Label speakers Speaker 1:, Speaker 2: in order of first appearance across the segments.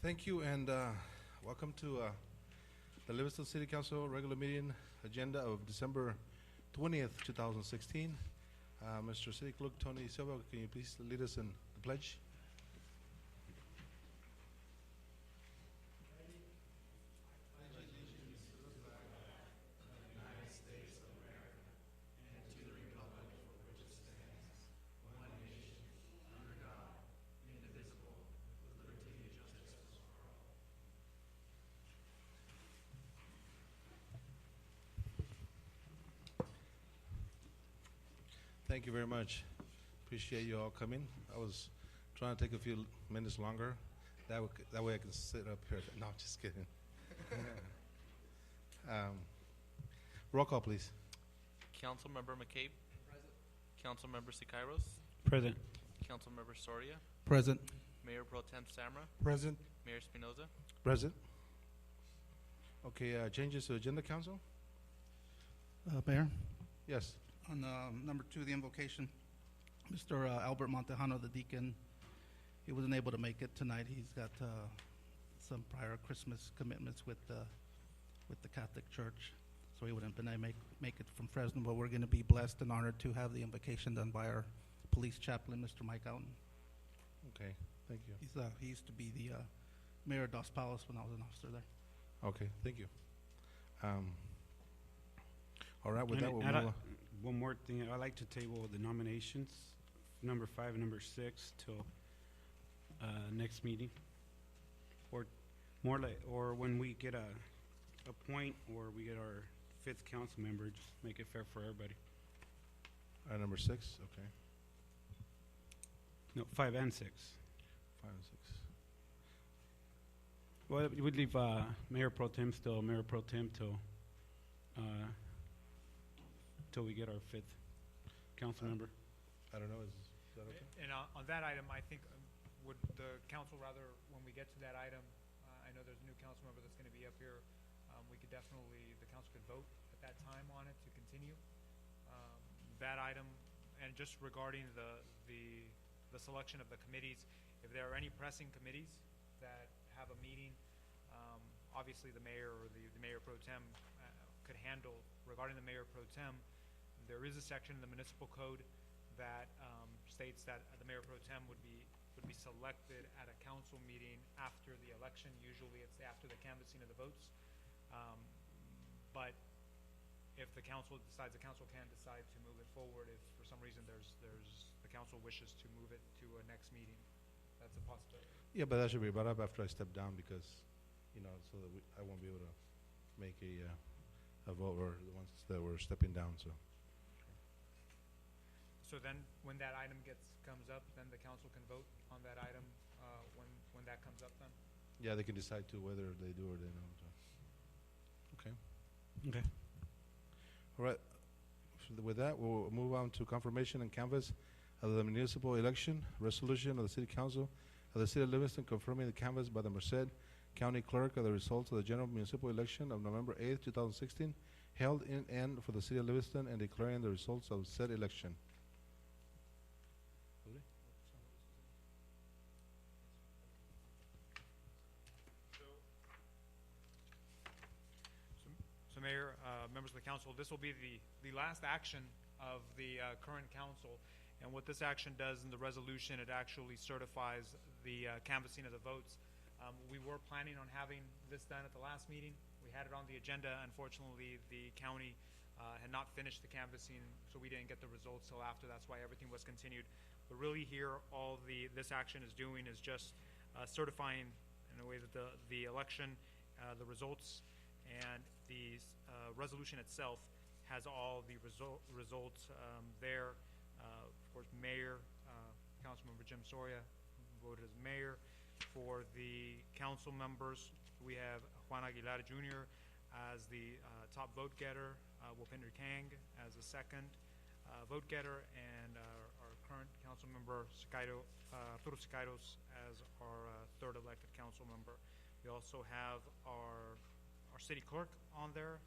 Speaker 1: Thank you, and welcome to the Livingston City Council regular meeting agenda of December 20th, 2016. Mr. City Clerk Tony Silva, can you please lead us in the pledge? Thank you very much. Appreciate you all coming. I was trying to take a few minutes longer. That way I can sit up here. No, I'm just kidding. Roll call, please.
Speaker 2: Councilmember McCabe. Present. Councilmember Siqueiros.
Speaker 3: Present.
Speaker 2: Councilmember Soria.
Speaker 3: Present.
Speaker 2: Mayor Pro Tem Samra.
Speaker 3: Present.
Speaker 2: Mayor Espinoza.
Speaker 1: Present. Okay, changes to agenda, council?
Speaker 3: Mayor,
Speaker 1: Yes.
Speaker 3: on number 2, the invocation, Mr. Albert Montejano, the deacon, he wasn't able to make it tonight. He's got some prior Christmas commitments with the Catholic Church, so he wouldn't been able to make it from Fresno. But we're going to be blessed and honored to have the invocation done by our police chaplain, Mr. Mike Outen.
Speaker 1: Okay, thank you.
Speaker 3: He used to be the mayor of Dos Palos when I was an officer there.
Speaker 1: Okay, thank you. All right, with that, we'll move on.
Speaker 4: One more thing, I'd like to table the nominations, number 5 and number 6, till next meeting, or more like, or when we get a point, or we get our 5th council member, just make it fair for everybody.
Speaker 1: Number 6, okay.
Speaker 4: No, 5 and 6.
Speaker 1: 5 and 6.
Speaker 4: Well, we'd leave Mayor Pro Tem still, Mayor Pro Tem till we get our 5th council member.
Speaker 1: I don't know, is that okay?
Speaker 5: And on that item, I think, would the council rather, when we get to that item, I know there's a new council member that's going to be up here, we could definitely, the council could vote at that time on it to continue. That item, and just regarding the selection of the committees, if there are any pressing committees that have a meeting, obviously the mayor or the mayor pro tem could handle. Regarding the mayor pro tem, there is a section in the municipal code that states that the mayor pro tem would be selected at a council meeting after the election. Usually it's after the canvassing of the votes. But if the council decides, the council can decide to move it forward if for some reason the council wishes to move it to a next meeting. That's a possibility.
Speaker 1: Yeah, but that should be brought up after I step down because, so that I won't be able to make a vote, or the ones that were stepping down, so.
Speaker 5: So then, when that item comes up, then the council can vote on that item when that comes up. Then.
Speaker 1: Yeah, they can decide to whether they do or they don't. So. Okay.
Speaker 4: Okay.
Speaker 1: All right. With that, we'll move on to confirmation and canvass of the municipal election resolution of the City Council of the City of Livingston confirming the canvass by the Merced County Clerk of the results of the general municipal election of November 8th, 2016, held in and for the City of Livingston, and declaring the results of said election.
Speaker 5: So Mayor, members of the council, this will be the last action of the current council. And what this action does in the resolution, it actually certifies the canvassing of the votes. We were planning on having this done at the last meeting. We had it on the agenda. Unfortunately, the county had not finished the canvassing, so we didn't get the results till after. That's why everything was continued. But really here, all this action is doing is just certifying in a way that the election, the results, and the resolution itself has all the results there. Of course, Mayor, Councilmember Jim Soria voted as mayor. For the council members, we have Juan Aguilar Jr. as the top vote getter, Wupinder Kang as the second vote getter, and our current council member, Arturo Siqueiros, as our third elected council member. We also have our city clerk on there,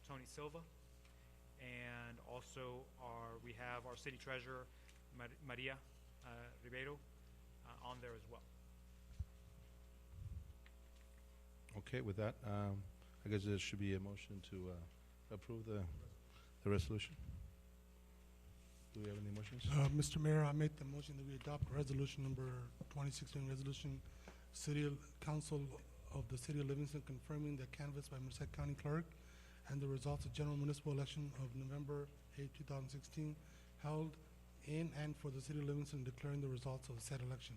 Speaker 5: Tony Silva, and also we have our city treasurer, Maria Ribeiro, on there as well.
Speaker 1: Okay, with that, I guess there should be a motion to approve the resolution. Do we have any motions?
Speaker 6: Mr. Mayor, I make the motion that we adopt resolution number 2016, resolution Council of the City of Livingston confirming the canvass by Merced County Clerk and the results of general municipal election of November 8, 2016, held in and for the City of Livingston, declaring the results of the said election.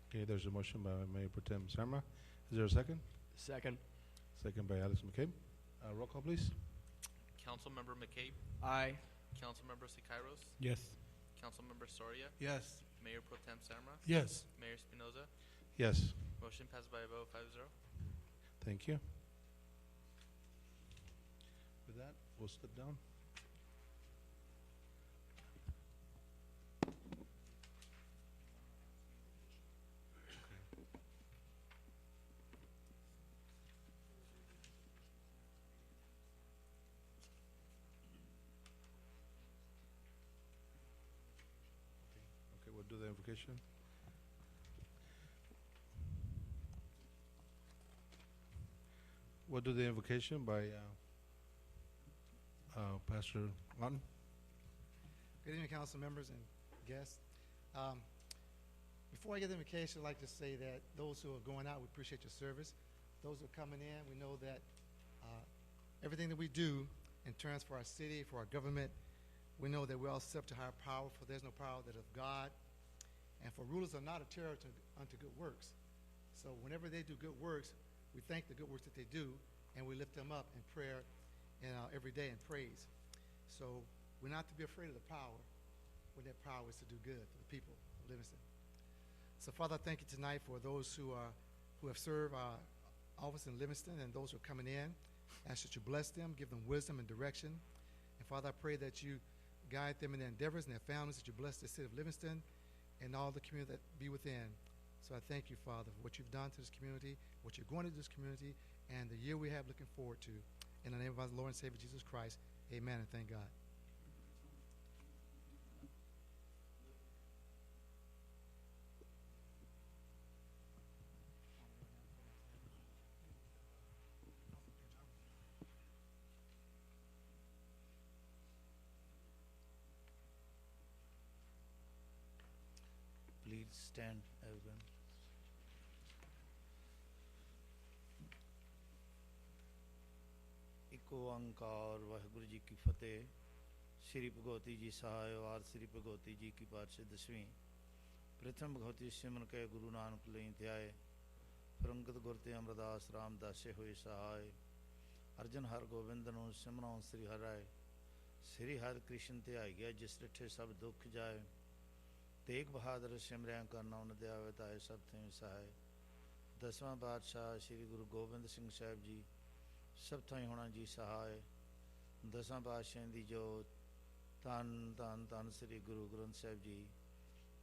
Speaker 1: Okay, there's a motion by Mayor Pro Tem Sarma. Is there a second?
Speaker 7: Second.
Speaker 1: Second by Alex McCabe. Roll call, please.
Speaker 2: Councilmember McCabe,
Speaker 7: Aye.
Speaker 2: Councilmember Siqueiros,
Speaker 4: Yes.
Speaker 2: Councilmember Soria,
Speaker 3: Yes.
Speaker 2: Mayor Pro Tem Samra,
Speaker 6: Yes.
Speaker 2: Mayor Espinoza.
Speaker 1: Yes.
Speaker 2: Motion passed by a vote 5-0.
Speaker 1: Thank you. With that, we'll slip down. Okay, we'll do the invocation. We'll do the invocation by Pastor Lawton.
Speaker 8: Good evening, council members and guests. Before I get the invocation, I'd like to say that those who are going out, we appreciate your service. Those who are coming in, we know that everything that we do in terms for our city, for our government, we know that we're all subject to higher power, for there's no power that of God. And for rulers are not a terror unto good works. So whenever they do good works, we thank the good works that they do, and we lift them up in prayer and every day in praise. So we're not to be afraid of the power when that power is to do good for the people of Livingston. So Father, I thank you tonight for those who have served our office in Livingston and those who are coming in. I ask that you bless them, give them wisdom and direction. And Father, I pray that you guide them in their endeavors and their families, that you bless the city of Livingston and all the community that be within. So I thank you, Father, for what you've done to this community, what you're going to do to this community, and the year we have looking forward to. In the name of our Lord and Savior Jesus Christ, amen, and thank God.
Speaker 9: Please stand, everyone. ਇੱਕ ਓੰਕਾਰ ਵਾਹਿਗੁਰੂ ਜੀ ਕੀ ਫਤਿਹ। ਸ਼੍ਰੀ ਭਗਵਤੀ ਜੀ ਸਹਾਇ ਵਾਰ ਸ਼੍ਰੀ ਭਗਵਤੀ ਜੀ ਕੀ ਪਾਤਸ਼ਾਹ ਦਸਵੀਂ ਪ੍ਰਥਮ ਭਗਵਤੀ ਸਿਮਰਨ ਕੇ ਗੁਰੂ ਨਾਨਕ ਲਈ ਧਿਆਏ ਫਰੰਗਤ ਗੁਰ ਤੇ ਅਮਰਦਾਸ ਰਾਮਦਾਸੇ ਹੋਏ ਸਹਾਇ ਅਰਜਨ ਹਰ ਗੋਬਿੰਦ ਨੂੰ ਸਿਮਰਉ ਸ੍ਰੀ ਹਰਿ ਸ੍ਰੀ ਹਰਿ ਕ੍ਰਿਸ਼ਨ ਧਿਆਈ ਗਿਆ ਜਿਸ ਡਿਠੇ ਸਭ ਦੁੱਖ ਜਾਏ ਤੇਗ ਬਹਾਦਰ ਸਿਮਰਿਆ ਕਰਨਾ ਉਨ ਦਿਆਵੇ ਤਾਏ ਸਭ ਤੇ ਸਹਾਇ ਦਸਵਾਂ ਪਾਤਸ਼ਾਹ ਸ਼੍ਰੀ ਗੁਰੂ ਗੋਬਿੰਦ ਸਿੰਘ ਸਾਹਿਬ ਜੀ ਸਭ ਥਾਈ ਹੋਣਾ ਜੀ ਸਹਾਇ ਦਸਾਂ ਪਾਤਸ਼ਾਹਾਂ ਦੀ ਜੋਤ ਧੰਨ ਧੰਨ ਧੰਨ ਸ੍ਰੀ ਗੁਰੂ ਗ੍ਰੰਥ ਸਾਹਿਬ ਜੀ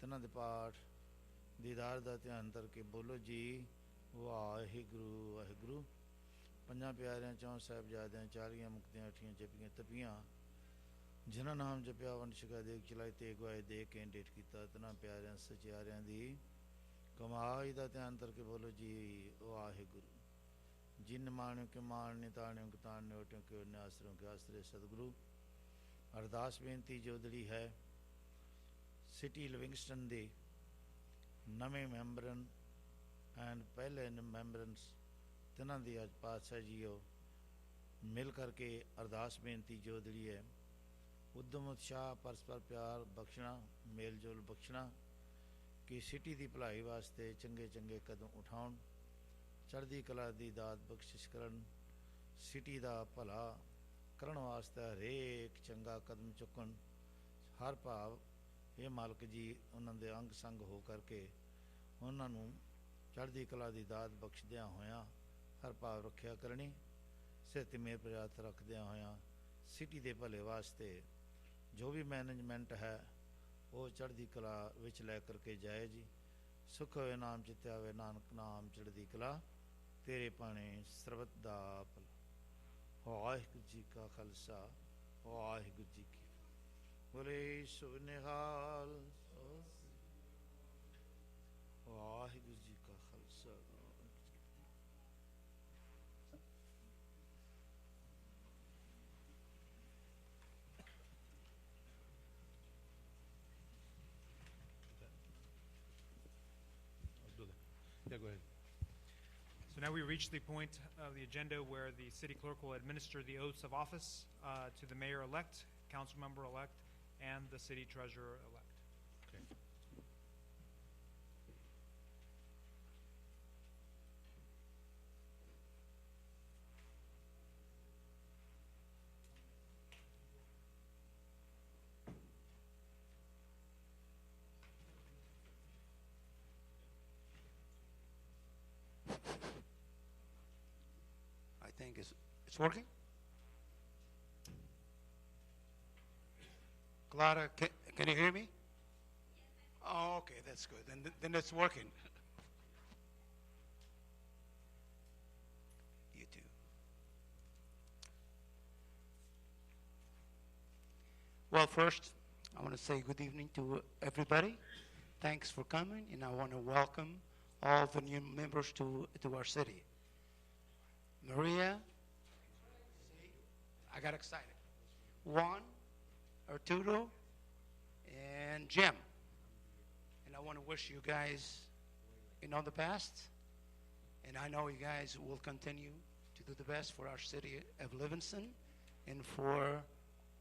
Speaker 9: ਤਿੰਨਾਂ ਦੇ ਪਾਠ ਦੀਦਾਰ ਦਾ ਧਿਆਨ ਕਰਕੇ ਬੋਲੋ ਜੀ ਵਾਹਿਗੁਰੂ ਵਾਹਿਗੁਰੂ। ਪੰਜਾਂ ਪਿਆਰਿਆਂ ਚੌਂ ਸਾਹਿਬਜ਼ਾਦਿਆਂ 40 ਮੁਕਤੀਆਂ 8 ਜਪੀਆਂ ਤਪੀਆਂ ਜਿਨ੍ਹਾਂ ਨਾਮ ਜਪਿਆ ਵੰਡ ਛਕਾ ਦੇਖ ਚਲਾਈ ਤੇ ਗਵਾਏ ਦੇ ਕੇ ਡੇਟ ਕੀਤਾ ਤਿੰਨਾਂ ਪਿਆਰਿਆਂ ਸਚਿਆਰਿਆਂ ਦੀ ਕਮਾਈ ਦਾ ਧਿਆਨ ਕਰਕੇ ਬੋਲੋ ਜੀ ਵਾਹਿਗੁਰੂ। ਜਿਨ ਮਾਣਿਓ ਕਿ ਮਾਣਨੇ ਤਾਣਿਓ ਕਿ ਤਾਣਨੇ ਓਟਿਓ ਕਿ ਓਨੇ ਆਸਰਿਓ ਕਿ ਆਸਰੇ ਸਤਿਗੁਰੂ। ਅਰਦਾਸ ਬੇਨਤੀ ਜੋਦੜੀ ਹੈ ਸਿਟੀ ਲਿਵਿੰਗਸਟਨ ਦੇ ਨਵੇਂ ਮੈਂਬਰਨ ਐਂਡ ਪਹਿਲੇ ਮੈਂਬਰਨਸ ਤਿੰਨਾਂ ਦੀ ਅੱਜ ਪਾਤਸ਼ਾਹ ਜੀਓ ਮਿਲ ਕਰਕੇ ਅਰਦਾਸ ਬੇਨਤੀ ਜੋਦੜੀ ਹੈ ਉਦਮ ਉਤਸ਼ਾਹ ਪਰਸਪਰ ਪਿਆਰ ਬਖਸ਼ਣਾ ਮੇਲ ਜੋਲ ਬਖਸ਼ਣਾ ਕਿ ਸਿਟੀ ਦੀ ਭਲਾਈ ਵਾਸਤੇ ਚੰਗੇ ਚੰਗੇ ਕਦਮ ਉਠਾਉਣ ਚੜ੍ਹਦੀ ਕਲਾ ਦੀ ਦਾਤ ਬਖਸ਼ਿਸ਼ ਕਰਨ ਸਿਟੀ ਦਾ ਭਲਾ ਕਰਨ ਵਾਸਤੇ ਹਰੇਕ ਚੰਗਾ ਕਦਮ ਚੁੱਕਣ ਹਰ ਭਾਵ ਇਹ ਮਾਲਕ ਜੀ ਉਹਨਾਂ ਦੇ ਅੰਗ ਸੰਗ ਹੋ ਕਰਕੇ ਉਹਨਾਂ ਨੂੰ ਚੜ੍ਹਦੀ ਕਲਾ ਦੀ ਦਾਤ ਬਖਸ਼ਦਿਆਂ ਹੋਇਆਂ ਹਰ ਭਾਵ ਰੱਖਿਆ ਕਰਨੀ ਸਿਹਤ ਮੇਰ ਪ੍ਰਯਾਤ ਰੱਖਦਿਆਂ ਹੋਇਆਂ ਸਿਟੀ ਦੇ ਭਲੇ ਵਾਸਤੇ ਜੋ ਵੀ ਮੈਨੇਜਮੈਂਟ ਹੈ ਉਹ ਚੜ੍ਹਦੀ ਕਲਾ ਵਿੱਚ ਲੈ ਕਰਕੇ ਜਾਏ ਜੀ। ਸੁਖ ਹੋਏ ਨਾਮ ਚਿੱਤਿਆ ਹੋਵੇ ਨਾਨਕ ਨਾਮ ਚੜ੍ਹਦੀ ਕਲਾ ਤੇਰੇ ਪਾਣੇ ਸਰਬਤ ਦਾ ਭਲਾ। ਵਾਹਿਗੁਰੂ ਜੀ ਕਾ ਖਾਲਸਾ ਵਾਹਿਗੁਰੂ ਜੀ ਕੀ ਬੋਲੇ ਸੋ ਨਿਹਾਲ ਵਾਹਿਗੁਰੂ ਜੀ ਕਾ Khalsa.
Speaker 1: Yeah, go ahead.
Speaker 5: So now we reach the point of the agenda where the city clerk will administer the oaths of office to the mayor-elect, council member-elect, and the city treasurer-elect.
Speaker 1: Okay.
Speaker 7: I think it's working. Clara, can you hear me? Oh, okay, that's good. Then it's working. You too. Well, first, I want to say good evening to everybody. Thanks for coming, and I want to welcome all the new members to our city. Maria, see, I got excited. Juan, Arturo, and Jim. And I want to wish you guys, the best. And I know you guys will continue to do the best for our city of Livingston and for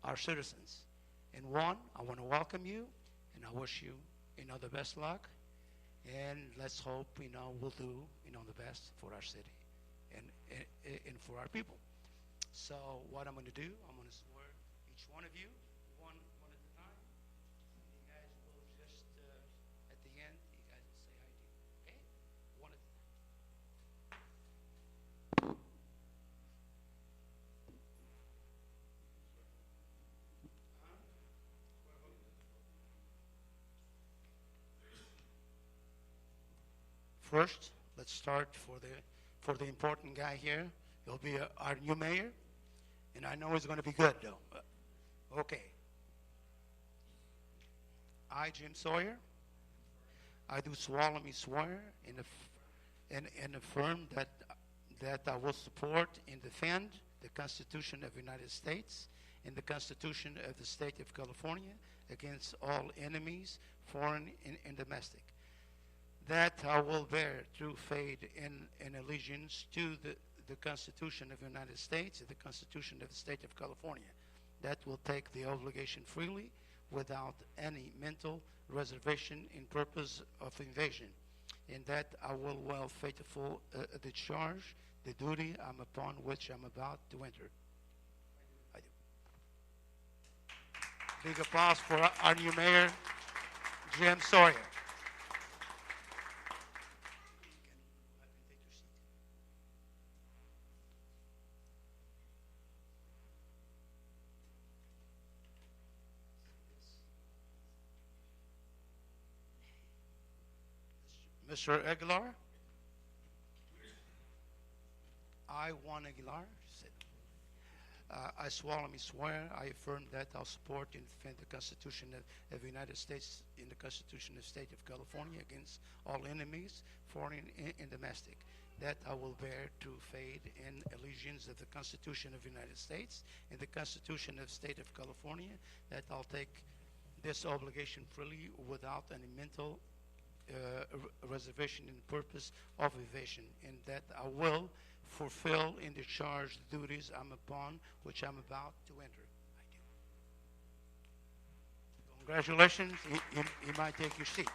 Speaker 7: our citizens. And Juan, I want to welcome you, and I wish you, the best luck. And let's hope, we'll do, the best for our city and for our people. So what I'm going to do, I'm going to swear each one of you, one at a time. And you guys will just, at the end, you guys will say I do. Okay? One at a time. First, let's start for the important guy here. He'll be our new mayor, and I know he's going to be good, though. Okay. I, Jim Sawyer, I do solemnly swear and affirm that I will support and defend the Constitution of the United States and the Constitution of the State of California against all enemies, foreign and domestic. That I will bear true faith and allegiance to the Constitution of the United States and the Constitution of the State of California. That will take the obligation freely without any mental reservation in purpose of invasion. And that I will well faithful discharge the duty I'm upon which I'm about to enter. I do. Big applause for our new mayor, Jim Sawyer. Mr. Aguilar? I, Juan Aguilar, I solemnly swear, I affirm that I'll support and defend the Constitution of the United States and the Constitution of the State of California against all enemies, foreign and domestic. That I will bear true faith and allegiance of the Constitution of the United States and the Constitution of the State of California. That I'll take this obligation freely without any mental reservation in purpose of evasion, and that I will fulfill and discharge the duties I'm upon which I'm about to enter. I do. Congratulations. You might take your seat.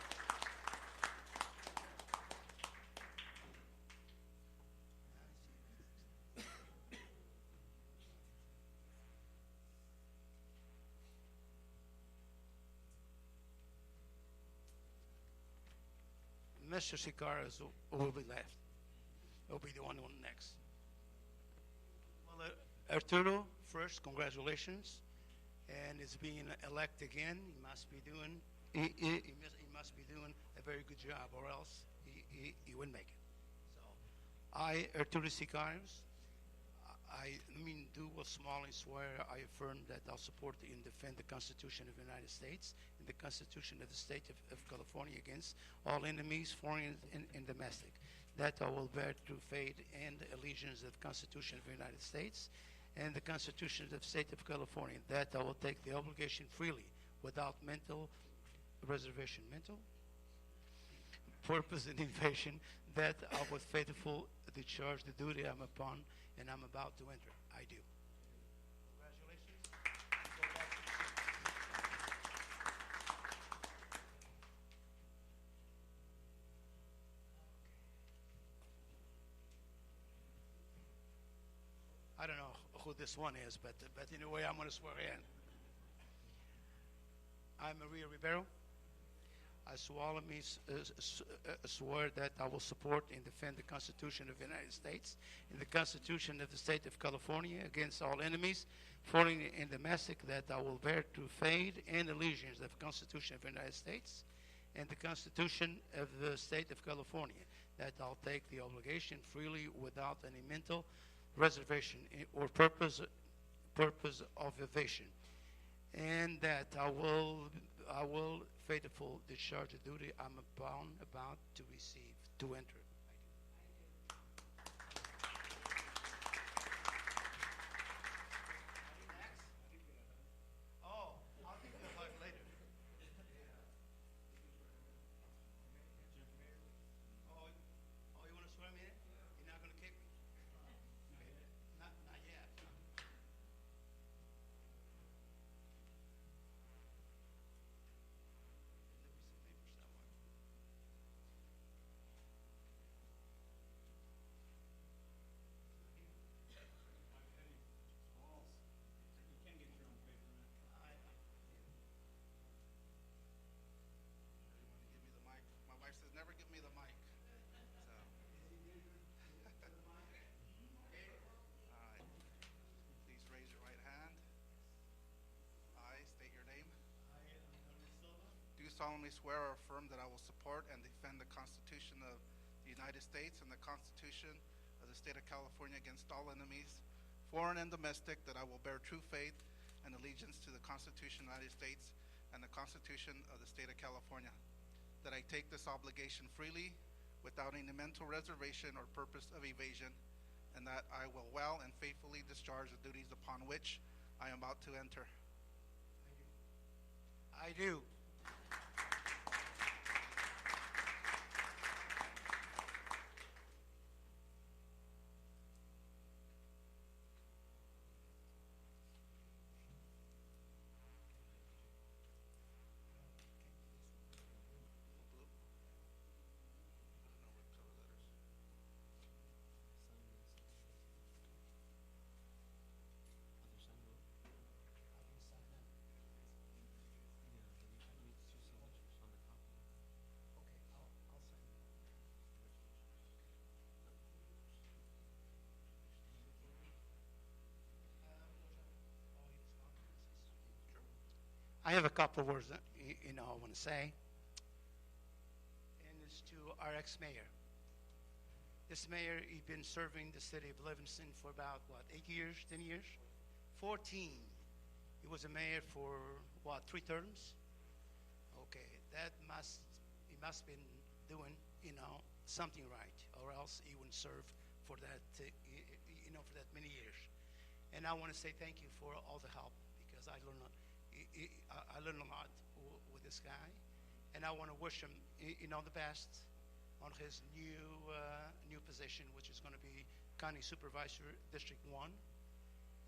Speaker 7: Mr. Sicaras will be left. He'll be the one next. Well, Arturo, first, congratulations. And he's being elected again. He must be doing a very good job, or else he wouldn't make it. So, I, Arturo Sicaras, I do solemnly swear I affirm that I'll support and defend the Constitution of the United States and the Constitution of the State of California against all enemies, foreign and domestic. That I will bear true faith and allegiance of the Constitution of the United States and the Constitution of the State of California. That I will take the obligation freely without mental reservation. purpose, and evasion, that I will faithfully discharge the duty I'm upon and I'm about to enter. I do. Congratulations. I don't know who this one is, but anyway, I'm going to swear in. I, Maria Ribeiro, I solemnly swear that I will support and defend the Constitution of the United States and the Constitution of the State of California against all enemies, foreign and domestic, that I will bear true faith and allegiance of the Constitution of the United States and the Constitution of the State of California, that I'll take the obligation freely without any mental reservation or purpose of evasion, and that I will faithfully discharge the duty I'm about to receive, to enter. Oh, I'll give you a hug later. Oh, you want to swear me in? You're not going to kick me? Not yet. Give me the mic. My wife says, never give me the mic. So. Okay. All right. Please raise your right hand. I state your name.
Speaker 3: I, Antonio Silva,
Speaker 7: Do solemnly swear or affirm that I will support and defend the Constitution of the United States and the Constitution of the State of California against all enemies, foreign and domestic, that I will bear true faith and allegiance to the Constitution of the United States and the Constitution of the State of California, that I take this obligation freely without any mental reservation or purpose of evasion, and that I will well and faithfully discharge the duties upon which I am about to enter. I do. I have a couple of words that I want to say, and it's to our ex-mayor. This mayor, he's been serving the city of Livingston for about, 8 years, 10 years? 14. He was a mayor for, 3 terms? Okay, he must been doing, something right, or else he wouldn't serve for that, for that many years. And I want to say thank you for all the help, because I learned a lot with this guy, and I want to wish him, the best on his new position, which is going to be County Supervisor, District 1.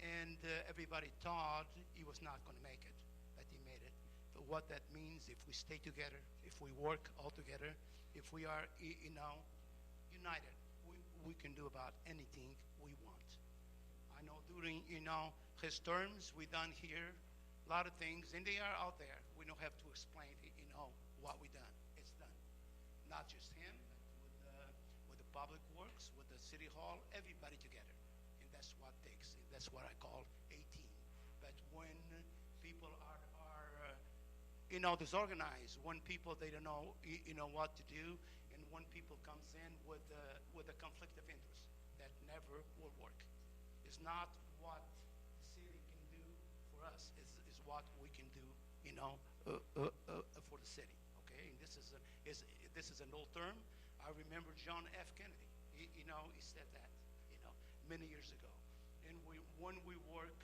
Speaker 7: And everybody thought he was not going to make it, but he made it. But what that means, if we stay together, if we work all together, if we are, united, we can do about anything we want. I know during, his terms, we done here a lot of things, and they are out there. We don't have to explain, what we done. It's done. Not just him, but with the public works, with the city hall, everybody together. And that's what takes. That's what I call a team. But when people are disorganized, when people they don't know, what to do, and when people comes in with a conflict of interest, that never will work. It's not what the city can do for us. Is what we can do, for the city. Okay, and this is an old term. I remember John F. Kennedy. He said that, many years ago. And when we work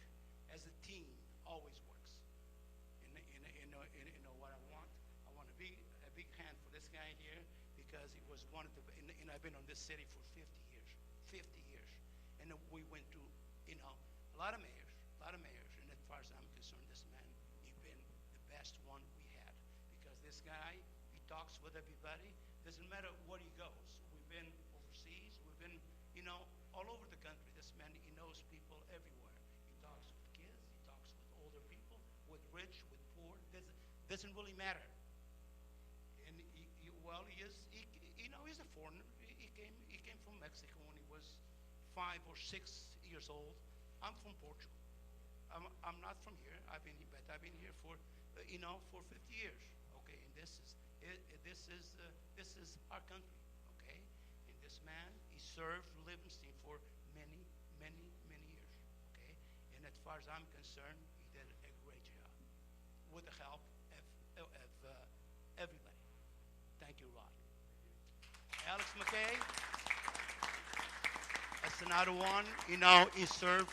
Speaker 7: as a team, always works. And what I want to be a big hand for this guy here, because it was one of the, and I've been on this city for 50 years, 50 years. And we went through, a lot of mayors, and as far as I'm concerned, this man, he's been the best one we had. Because this guy, he talks with everybody, doesn't matter where he goes. We've been overseas, we've been, all over the country. This man, he knows people everywhere. He talks with kids, he talks with older people, with rich, with poor, doesn't really matter. And he's a foreigner. He came from Mexico when he was 5 or 6 years old. I'm from Portugal. I'm not from here. I've been here for, for 50 years. Okay, and this is our country. Okay, and this man, he served Livingston for many, many, many years. Okay, and as far as I'm concerned, he did a great job with the help of everybody. Thank you, Rod. Alex McKay. That's another one. He served,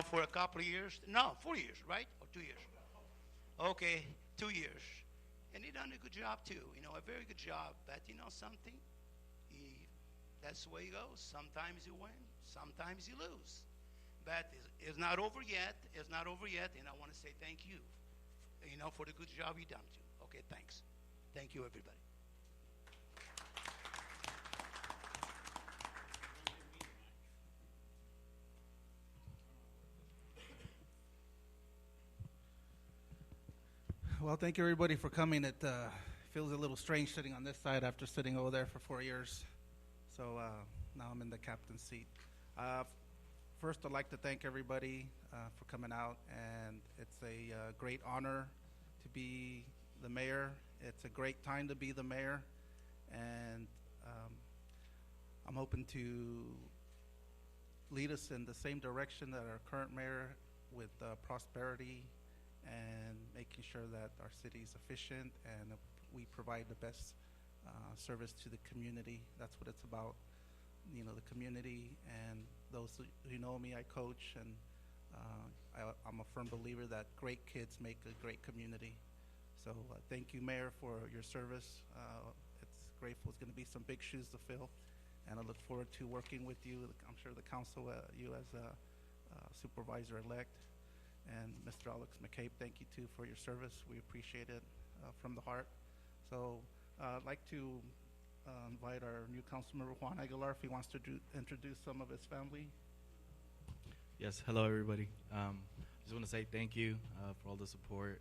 Speaker 7: for a couple of years. No, 4 years, right? Or 2 years? Okay, 2 years. And he done a good job too. A very good job. But something, that's the way it goes. Sometimes you win, sometimes you lose. But it's not over yet. It's not over yet. And I want to say thank you, for the good job you done too. Okay, thanks. Thank you, everybody.
Speaker 3: Well, thank you everybody for coming. It feels a little strange sitting on this side after sitting over there for 4 years. So now I'm in the captain's seat. First, I'd like to thank everybody for coming out, and it's a great honor to be the mayor. It's a great time to be the mayor, and I'm hoping to lead us in the same direction that our current mayor, with prosperity and making sure that our city is efficient and we provide the best service to the community. That's what it's about, the community. And those who know me, I coach, and I'm a firm believer that great kids make a great community. So thank you, Mayor, for your service. It's grateful. It's going to be some big shoes to fill, and I look forward to working with you. I'm sure the council, you as a supervisor-elect. And Mr. Alex McCabe, thank you too for your service. We appreciate it from the heart. So I'd like to invite our new council member, Juan Aguilar, if he wants to introduce some of his family.
Speaker 10: Yes, hello everybody. Just want to say thank you for all the support.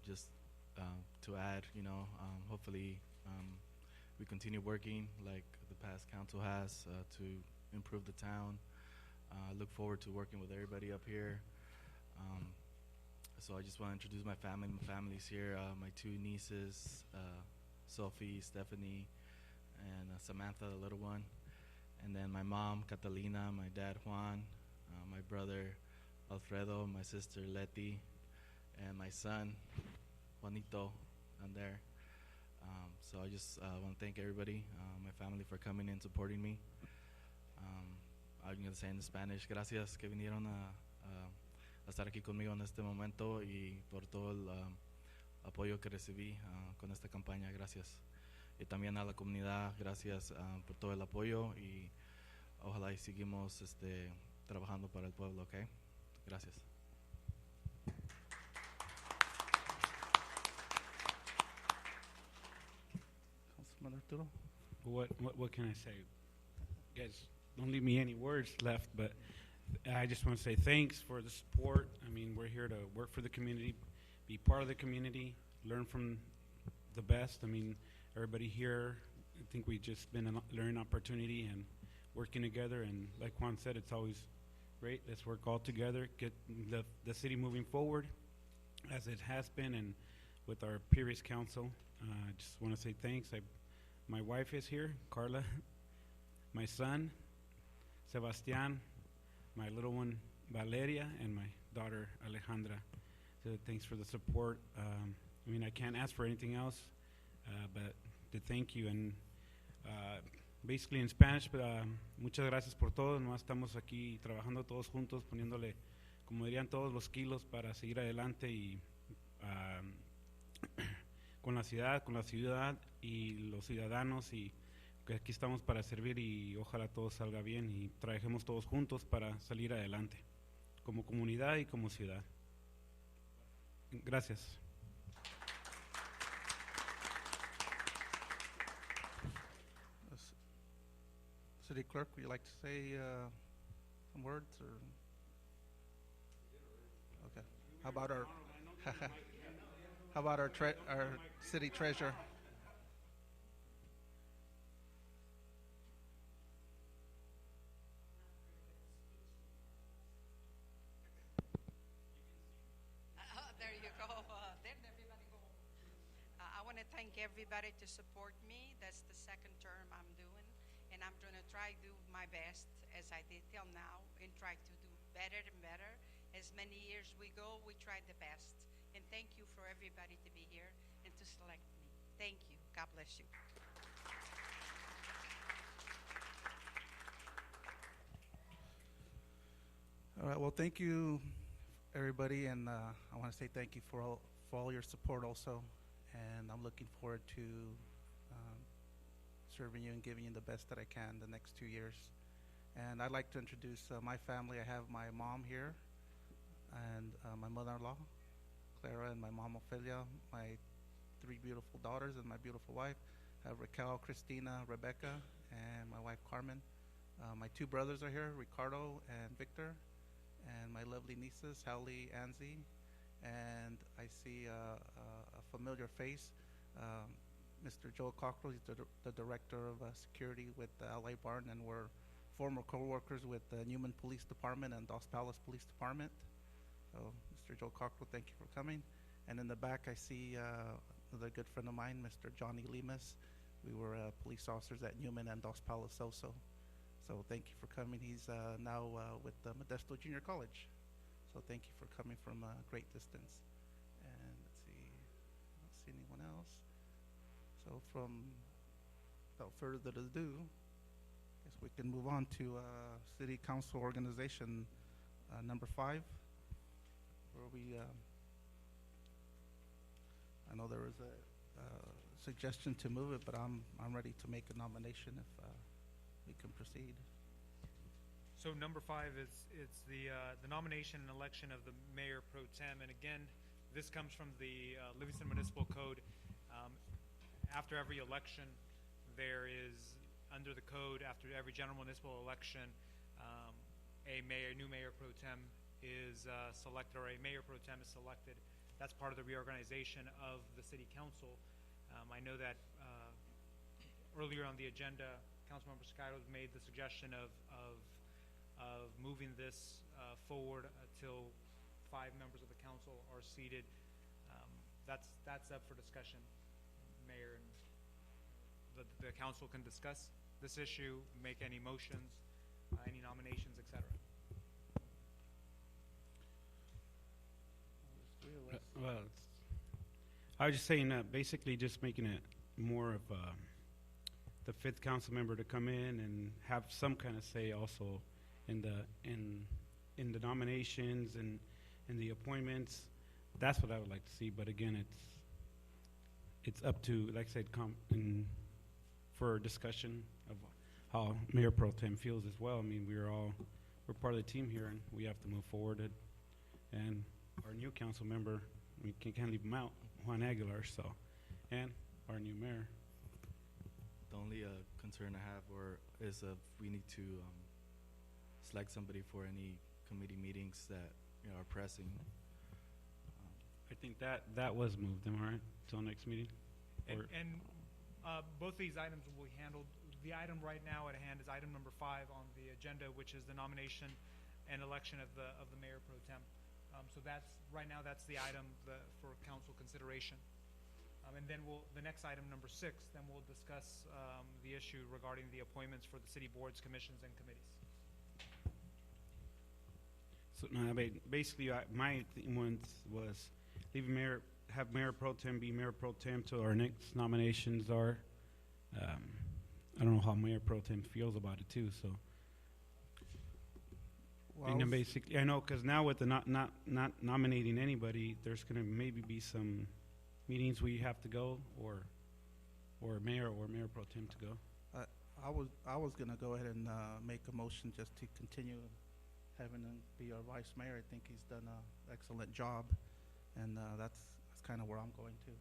Speaker 10: Just to add, hopefully we continue working like the past council has to improve the town. I look forward to working with everybody up here. So I just want to introduce my family. My family's here. My 2 nieces, Sophie, Stephanie, and Samantha, the little one. And then my mom, Catalina, my dad, Juan, my brother, Alfredo, my sister, Leti, and my son, Juanito, down there. So I just want to thank everybody, my family, for coming and supporting me. I'm going to say in Spanish, gracias que vinieron a estar aquí conmigo en este momento y por todo el apoyo que recibí con esta campaña. Gracias. Y también a la comunidad, gracias por todo el apoyo y ojalá y seguimos trabajando para el pueblo, ¿ok? Gracias.
Speaker 3: Councilman Arturo?
Speaker 4: What can I say? Guys, don't leave me any words left, but I just want to say thanks for the support. I mean, we're here to work for the community, be part of the community, learn from the best. I mean, everybody here, I think we've just been a learning opportunity and working together. And like Juan said, it's always great. Let's work all together, get the city moving forward as it has been and with our previous council. I just want to say thanks. My wife is here, Carla, my son, Sebastian, my little one, Valeria, and my daughter, Alejandra. So thanks for the support. I mean, I can't ask for anything else, but to thank you. And basically in Spanish, muchas gracias por todo. Nomás estamos aquí trabajando todos juntos, poniéndole, como dirían todos, los kilos para seguir adelante y con la ciudad y los ciudadanos, y que aquí estamos para servir, y ojalá todo salga bien y trabajemos todos juntos para salir adelante como comunidad y como ciudad. Gracias.
Speaker 3: City Clerk, would you like to say some words? Or? Okay. How about our how about our city treasurer?
Speaker 11: There you go. Then everybody go. I want to thank everybody to support me. That's the second term I'm doing, and I'm going to try to do my best as I did till now, and try to do better and better. As many years we go, we try the best. And thank you for everybody to be here and to select me. Thank you. God bless you.
Speaker 3: All right. Well, thank you, everybody, and I want to say thank you for all your support also. And I'm looking forward to serving you and giving you the best that I can the next 2 years. And I'd like to introduce my family. I have my mom here, and my mother-in-law, Clara, and my mom, Ophelia, my 3 beautiful daughters, and my beautiful wife. I have Raquel, Christina, Rebecca, and my wife, Carmen. My 2 brothers are here, Ricardo and Victor, and my lovely nieces, Hallie, Anzi, and I see a familiar face, Mr. Joe Cockrell. He's the director of security with the LA Barn, and we're former co-workers with the Newman Police Department and Dos Palace Police Department. So, Mr. Joe Cockrell, thank you for coming. And in the back, I see another good friend of mine, Mr. Johnny Lemus. We were police officers at Newman and Dos Palace also. So thank you for coming. He's now with Modesto Junior College. So thank you for coming from a great distance. And let's see, I don't see anyone else. So without further ado, I guess we can move on to City Council Organization number 5, where we, I know there was a suggestion to move it, but I'm ready to make a nomination if we can proceed.
Speaker 5: So number 5 is the nomination and election of the mayor pro tem, and again, this comes from the Livingston Municipal Code. After every election, there is, under the code, after every general municipal election, a new mayor pro tem is selected, or a mayor pro tem is selected. That's part of the reorganization of the city council. I know that earlier on the agenda, Councilmember Skyros made the suggestion of moving this forward until 5 members of the council are seated. That's up for discussion, Mayor, and the council can discuss this issue, make any motions, any nominations, etc.
Speaker 4: Well, I was just saying that basically just making it more of the 5th council member to come in and have some kind of say also in the nominations and in the appointments. That's what I would like to see. But again, it's up to, like I said, for discussion of how Mayor Pro Tem feels as well. I mean, we're part of the team here, and we have to move forward. And our new council member, we can't leave him out, Juan Aguilar. So, and our new mayor.
Speaker 10: The only concern I have is we need to select somebody for any committee meetings that are pressing.
Speaker 4: I think that was moved, am I right? Till next meeting?
Speaker 5: And both these items will be handled. The item right now at hand is item number 5 on the agenda, which is the nomination and election of the mayor pro tem. So that's right now. That's the item for council consideration. And then the next item, number 6, then we'll discuss the issue regarding the appointments for the city boards, commissions, and committees.
Speaker 4: So no, basically, my ones was have Mayor Pro Tem be Mayor Pro Tem till our next nominations are. I don't know how Mayor Pro Tem feels about it too. So,
Speaker 3: Well,
Speaker 4: and then basically, I know because now with the not nominating anybody, there's going to maybe be some meetings we have to go, or mayor pro tem to go?
Speaker 3: I was gonna go ahead and make a motion just to continue having him be our vice mayor. I think he's done an excellent job, and that's kind of where I'm going to.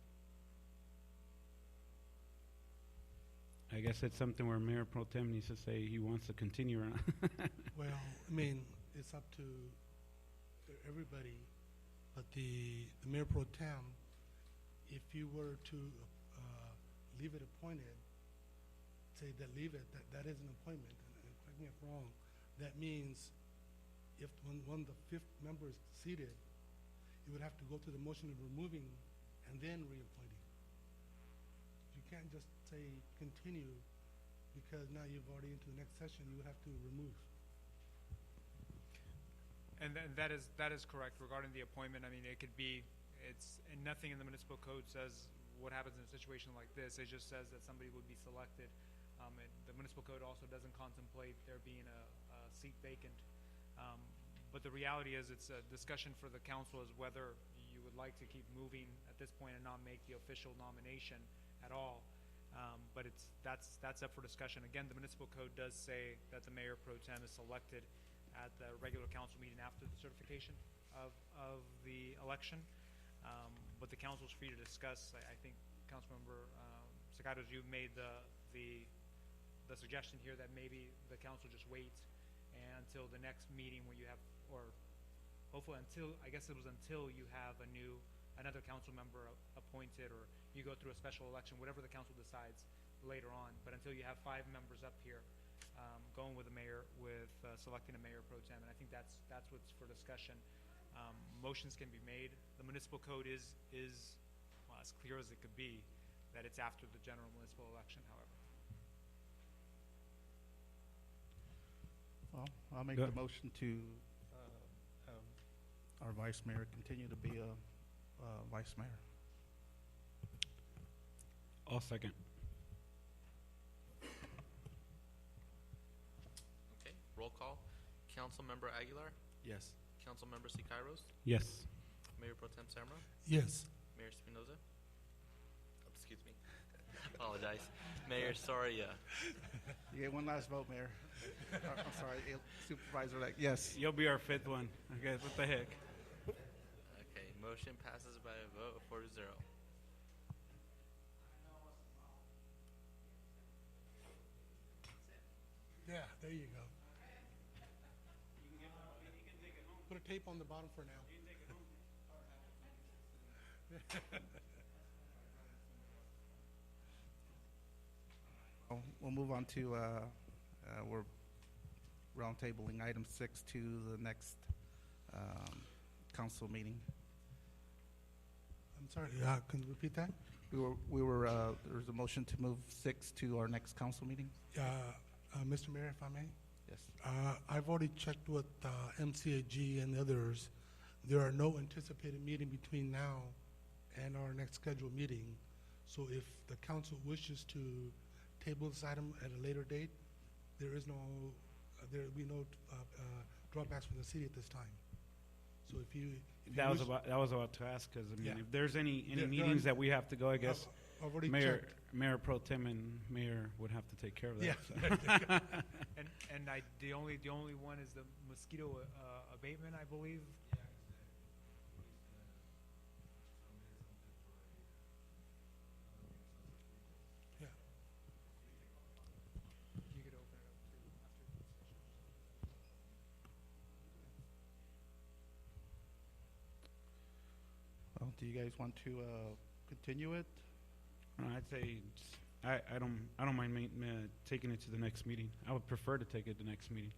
Speaker 4: I guess it's something where Mayor Pro Tem needs to say he wants to continue or not.
Speaker 6: Well, I mean, it's up to everybody, but the mayor pro tem, if you were to leave it appointed, say that leave it, that is an appointment, and correct me if I'm wrong, that means if when the fifth member is seated, you would have to go through the motion of removing and then reappointing. You can't just say continue, because now you've already into the next session, you would have to remove.
Speaker 5: And that is correct regarding the appointment. I mean, it could be, and nothing in the municipal code says what happens in a situation like this. It just says that somebody would be selected. And the municipal code also doesn't contemplate there being a seat vacant. But the reality is, it's a discussion for the council as whether you would like to keep moving at this point and not make the official nomination at all. But that's up for discussion. Again, the municipal code does say that the mayor pro tem is selected at the regular council meeting after the certification of the election. But the council's free to discuss. I think Councilmember Sakatos, you made the suggestion here that maybe the council just waits until the next meeting where you have, or hopefully until, I guess it was until you have another council member appointed, or you go through a special election, whatever the council decides later on. But until you have 5 members up here, going with the mayor, selecting a mayor pro tem, and I think that's what's for discussion. Motions can be made. The municipal code is well, as clear as it could be that it's after the general municipal election, however.
Speaker 3: Well, I'll make the motion to have our vice mayor continue to be a vice mayor.
Speaker 4: I'll second.
Speaker 2: Okay, roll call. Councilmember Aguilar,
Speaker 10: Yes.
Speaker 2: Councilmember Sicairos,
Speaker 4: Yes.
Speaker 2: Mayor Pro Tem Samra,
Speaker 6: Yes.
Speaker 2: Mayor Espinoza. Oh, excuse me. Apologize. Mayor Soria.
Speaker 3: You get one last vote, Mayor. I'm sorry, Supervisor. Yes.
Speaker 4: You'll be our 5th one. Okay, what the heck?
Speaker 2: Okay, motion passes by a vote of 4-0.
Speaker 6: Yeah, there you go. Put a tape on the bottom for now.
Speaker 3: We'll move on to we're roundtabling item 6 to the next council meeting.
Speaker 6: I'm sorry, can you repeat that?
Speaker 3: We were there was a motion to move 6 to our next council meeting.
Speaker 6: Mr. Mayor, if I may?
Speaker 3: Yes.
Speaker 6: I've already checked with MCAG and others. There are no anticipated meeting between now and our next scheduled meeting. So if the council wishes to table this item at a later date, there will be no drawbacks from the city at this time. So if you
Speaker 4: That
Speaker 6: wish,
Speaker 4: was about to ask, because I mean,
Speaker 6: Yeah.
Speaker 4: if there's any
Speaker 6: There
Speaker 4: meetings
Speaker 6: are-
Speaker 4: that we have to go, I guess
Speaker 6: I've already
Speaker 4: Mayor
Speaker 6: checked.
Speaker 4: Pro Tem and Mayor would have to take care of that.
Speaker 6: Yeah.
Speaker 4: so.
Speaker 5: And the only one is the mosquito abatement, I believe.
Speaker 6: Yeah.
Speaker 5: You could open it up to after the session.
Speaker 3: Well, do you guys want to continue it?
Speaker 4: I'd say I don't mind taking it to the next meeting. I would prefer to take it to the next meeting.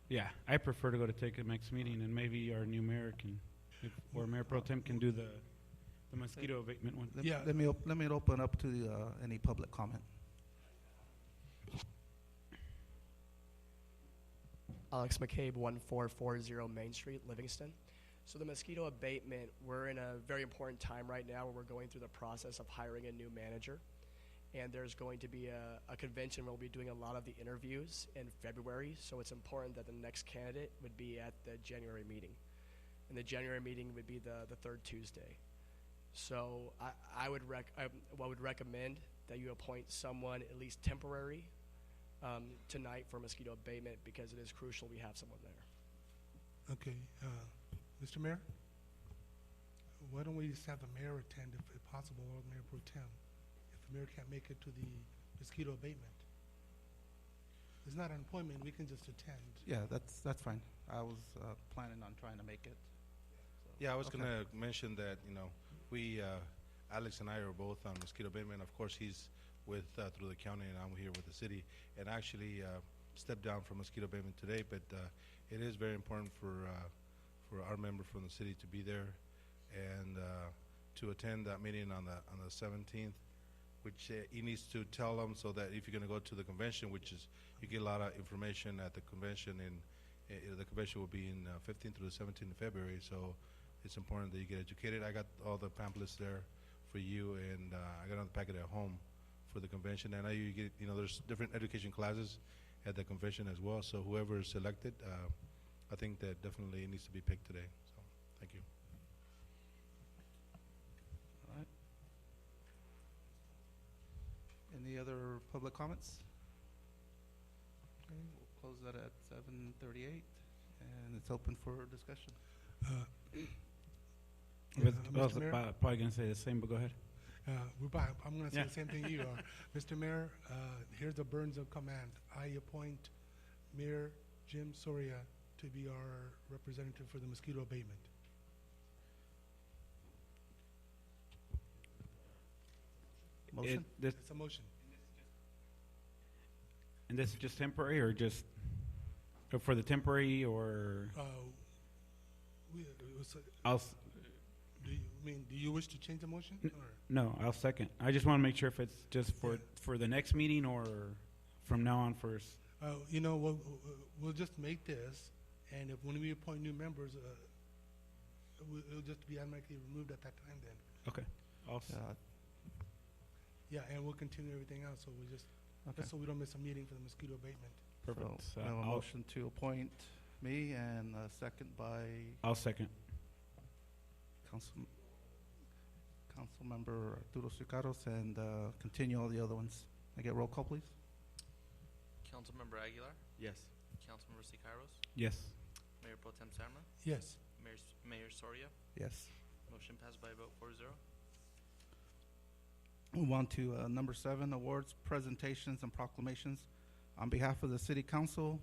Speaker 4: Yeah, I prefer to go to take it next meeting, and maybe our new mayor can, or Mayor Pro Tem can do the mosquito abatement one.
Speaker 6: Yeah.
Speaker 3: Let me open up to any public comment.
Speaker 12: Alex McCabe, 1440 Main Street, Livingston. So the mosquito abatement, we're in a very important time right now where we're going through the process of hiring a new manager. And there's going to be a convention where we'll be doing a lot of the interviews in February. So it's important that the next candidate would be at the January meeting. And the January meeting would be the 3rd Tuesday. So I would recommend that you appoint someone at least temporary tonight for mosquito abatement because it is crucial we have someone there.
Speaker 6: Okay, Mr. Mayor, why don't we just have the mayor attend if possible, or Mayor Pro Tem, if the mayor can't make it to the mosquito abatement? It's not an appointment, we can just attend.
Speaker 3: Yeah, that's fine. I was planning on trying to make it. So,
Speaker 1: Yeah, I was
Speaker 3: okay.
Speaker 1: gonna mention that, we, Alex and I are both on mosquito abatement. Of course, he's with, through the county, and I'm here with the city. And actually, stepped down from mosquito abatement today, but, it is very important for our member from the city to be there and, to attend that meeting on the 17th, which, he needs to tell them so that if you're gonna go to the convention, which is, you get a lot of information at the convention, and the convention will be in 15th through the 17th of February, so it's important that you get educated. I got all the pamphlets there for you, and I got another packet at home for the convention. And I know you get, there's different education classes at the convention as well, so whoever is selected, I think that definitely needs to be picked today. So, thank you.
Speaker 3: All right. Any other public comments? Okay, we'll close that at 7:38, and it's open for discussion.
Speaker 4: I was
Speaker 6: Mr. Mayor?
Speaker 4: probably going to say the same, but go ahead.
Speaker 6: I'm going to say
Speaker 4: Yeah.
Speaker 6: the same thing you are. Mr. Mayor, here's the Burns of command. I appoint Mayor Jim Soria to be our representative for the mosquito abatement.
Speaker 3: Motion?
Speaker 6: It's a motion.
Speaker 4: And this is just temporary, or just for the temporary, or I'll
Speaker 6: Do you wish to change the motion? Or?
Speaker 4: no, I'll second. I just want to make sure if it's just for the next meeting or from now on first.
Speaker 6: We'll just make this, and if when we appoint new members, it'll just be automatically removed at that time then.
Speaker 4: Okay.
Speaker 6: Yeah, and we'll continue everything else, so we just so we don't miss a meeting for the mosquito abatement.
Speaker 4: Perfect.
Speaker 3: So, I have a motion to appoint me, and a second by
Speaker 4: I'll second.
Speaker 3: Councilmember Arturo Sicaros, and continue all the other ones. I get roll call, please.
Speaker 2: Councilmember Aguilar,
Speaker 10: Yes.
Speaker 2: Councilmember Sicaros,
Speaker 4: Yes.
Speaker 2: Mayor Pro Tem Samra,
Speaker 6: Yes.
Speaker 2: Mayor Soria.
Speaker 3: Yes.
Speaker 2: Motion passed by a vote 4-0.
Speaker 3: Move on to number 7, awards, presentations, and proclamations. On behalf of the City Council,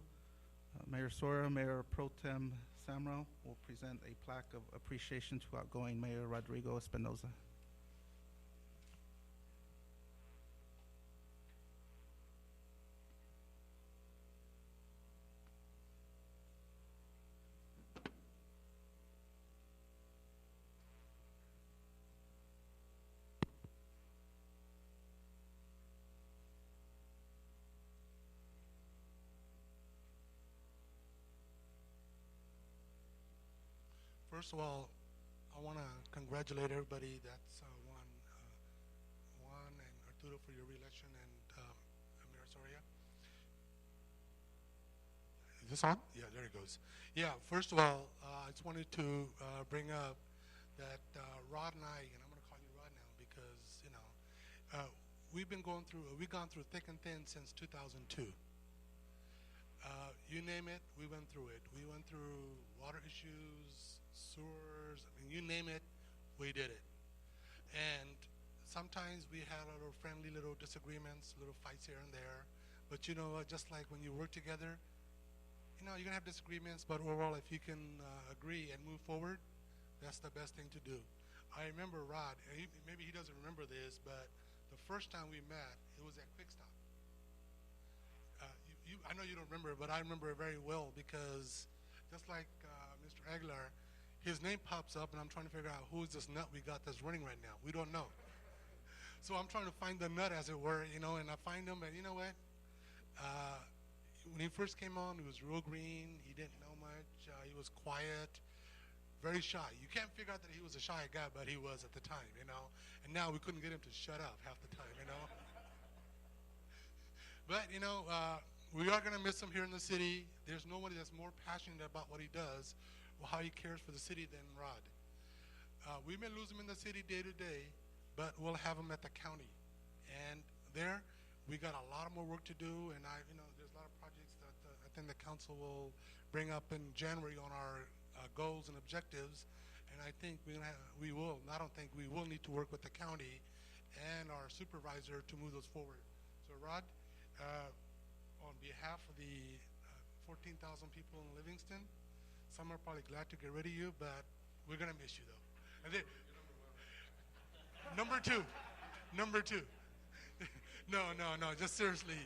Speaker 3: Mayor Sora, Mayor Pro Tem Samro will present a plaque of appreciation to outgoing Mayor Rodrigo Espinoza.
Speaker 6: First of all, I want to congratulate everybody that's won and Arturo for your reelection, and Mayor Soria. Is this on? Yeah, there it goes. Yeah, first of all, I just wanted to bring up that Rod and I'm going to call you Rod now because, we've gone through thick and thin since 2002. You name it, we went through it. We went through water issues, sewers, you name it, we did it. And sometimes we had a little friendly little disagreements, little fights here and there. But you know what, just like when you work together, you're going to have disagreements, but overall, if you can agree and move forward, that's the best thing to do. I remember Rod, maybe he doesn't remember this, but the first time we met, it was at Quick Stop. I know you don't remember, but I remember it very well because just like Mr. Aguilar, his name pops up and I'm trying to figure out who is this nut we got that's running right now. We don't know. So I'm trying to find the nut, as it were, and I find him, and you know what? When he first came on, he was real green. He didn't know much. He was quiet, very shy. You can't figure out that he was a shy guy, but he was at the time, And now we couldn't get him to shut up half the time, But, we are going to miss him here in the city. There's nobody that's more passionate about what he does or how he cares for the city than Rod. We may lose them in the city day to day, but we'll have them at the county. And there, we got a lot more work to do, and there's a lot of projects that I think the council will bring up in January on our goals and objectives. And I think we will need to work with the county and our supervisor to move those forward. So Rod, on behalf of the 14,000 people in Livingston, some are probably glad to get rid of you, but we're gonna miss you though. And then, number two. No, just seriously.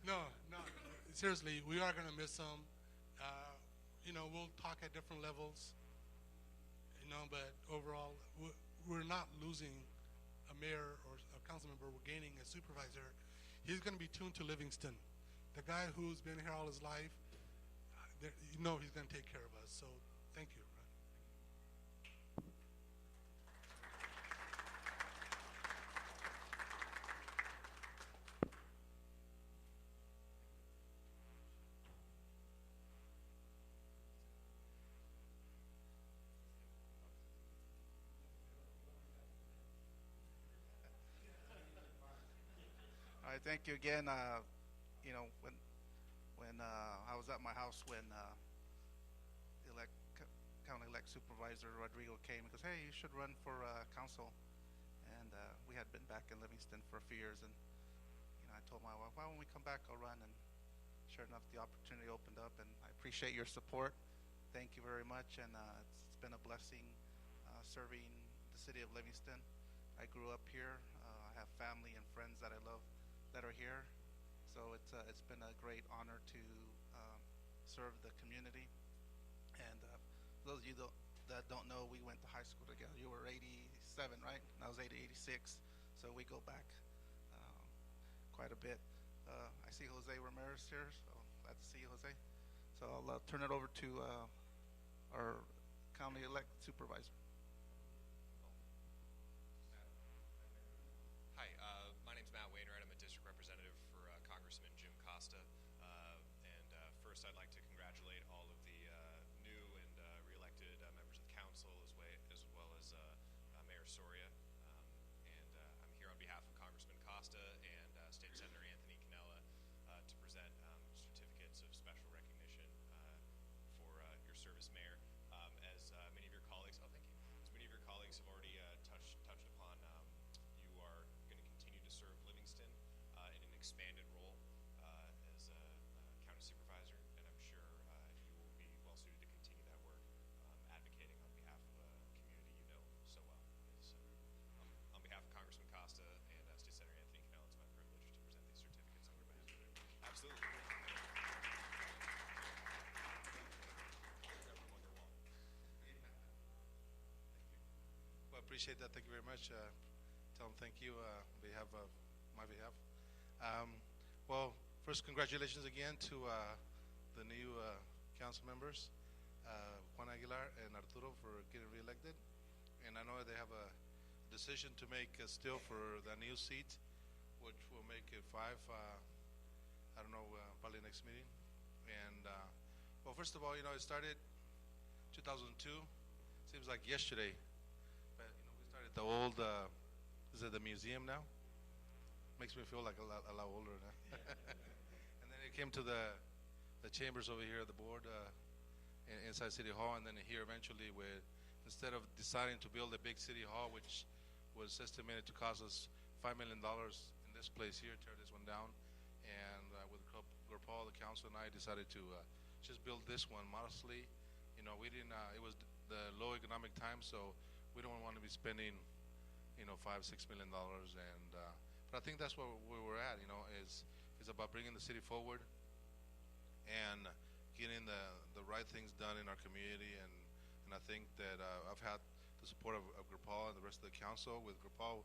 Speaker 6: No, seriously, we are gonna miss them. We'll talk at different levels, but overall, we're not losing a mayor or a council member. We're gaining a supervisor. He's gonna be tuned to Livingston. The guy who's been here all his life, he's gonna take care of us. So, thank you.
Speaker 13: All right, thank you again. When I was at my house when county-elect Supervisor Rodrigo came and goes, "Hey, you should run for council." And we had been back in Livingston for a few years, and I told my wife, "Why don't we come back? I'll run." And sure enough, the opportunity opened up, and I appreciate your support. Thank you very much, and it's been a blessing serving the city of Livingston. I grew up here. I have family and friends that I love that are here, so it's been a great honor to serve the community. And those of you that don't know, we went to high school together. You were 87, right? And I was 86, so we go back quite a bit. I see Jose Ramirez here, so glad to see you, Jose. So I'll turn it over to our county-elect supervisor.
Speaker 14: Hi, my name's Matt Wainwright. I'm a district representative for Congressman Jim Costa. First, I'd like to congratulate all of the new and re-elected members of the council, as well as Mayor Soria. I'm here on behalf of Congressman Costa and State Senator Anthony Canella to present certificates of special recognition for your service, Mayor. As many of your colleagues, have already touched upon, you are going to continue to serve Livingston in an expanded role as a county supervisor, and I'm sure you will be well suited to continue that work, advocating on behalf of a community you know so well. On behalf of Congressman Costa and State Senator Anthony Canella, it's my privilege to present these certificates on your behalf. Absolutely.
Speaker 1: Well, I appreciate that. Thank you very much. Tell them thank you on behalf of my behalf. Well, first, congratulations again to the new council members, Juan Aguilar and Arturo, for getting reelected. And I know they have a decision to make still for the new seat, which will make it 5. I don't know, probably next meeting. And well, first of all, it started 2002. Seems like yesterday, but we started the old. Is it the museum now? Makes me feel like a lot older now. And then it came to the chambers over here, the board inside City Hall, and then here eventually, instead of deciding to build a big City Hall, which was estimated to cost us $5 million in this place here, tear this one down, and with Gurpal, the council, and I decided to just build this one modestly. We didn't. It was the low economic time, so we don't want to be spending, $5-6 million, and but I think that's where we're at. Is about bringing the city forward and getting the right things done in our community, and I think that I've had the support of Gurpal and the rest of the council. With Gurpal,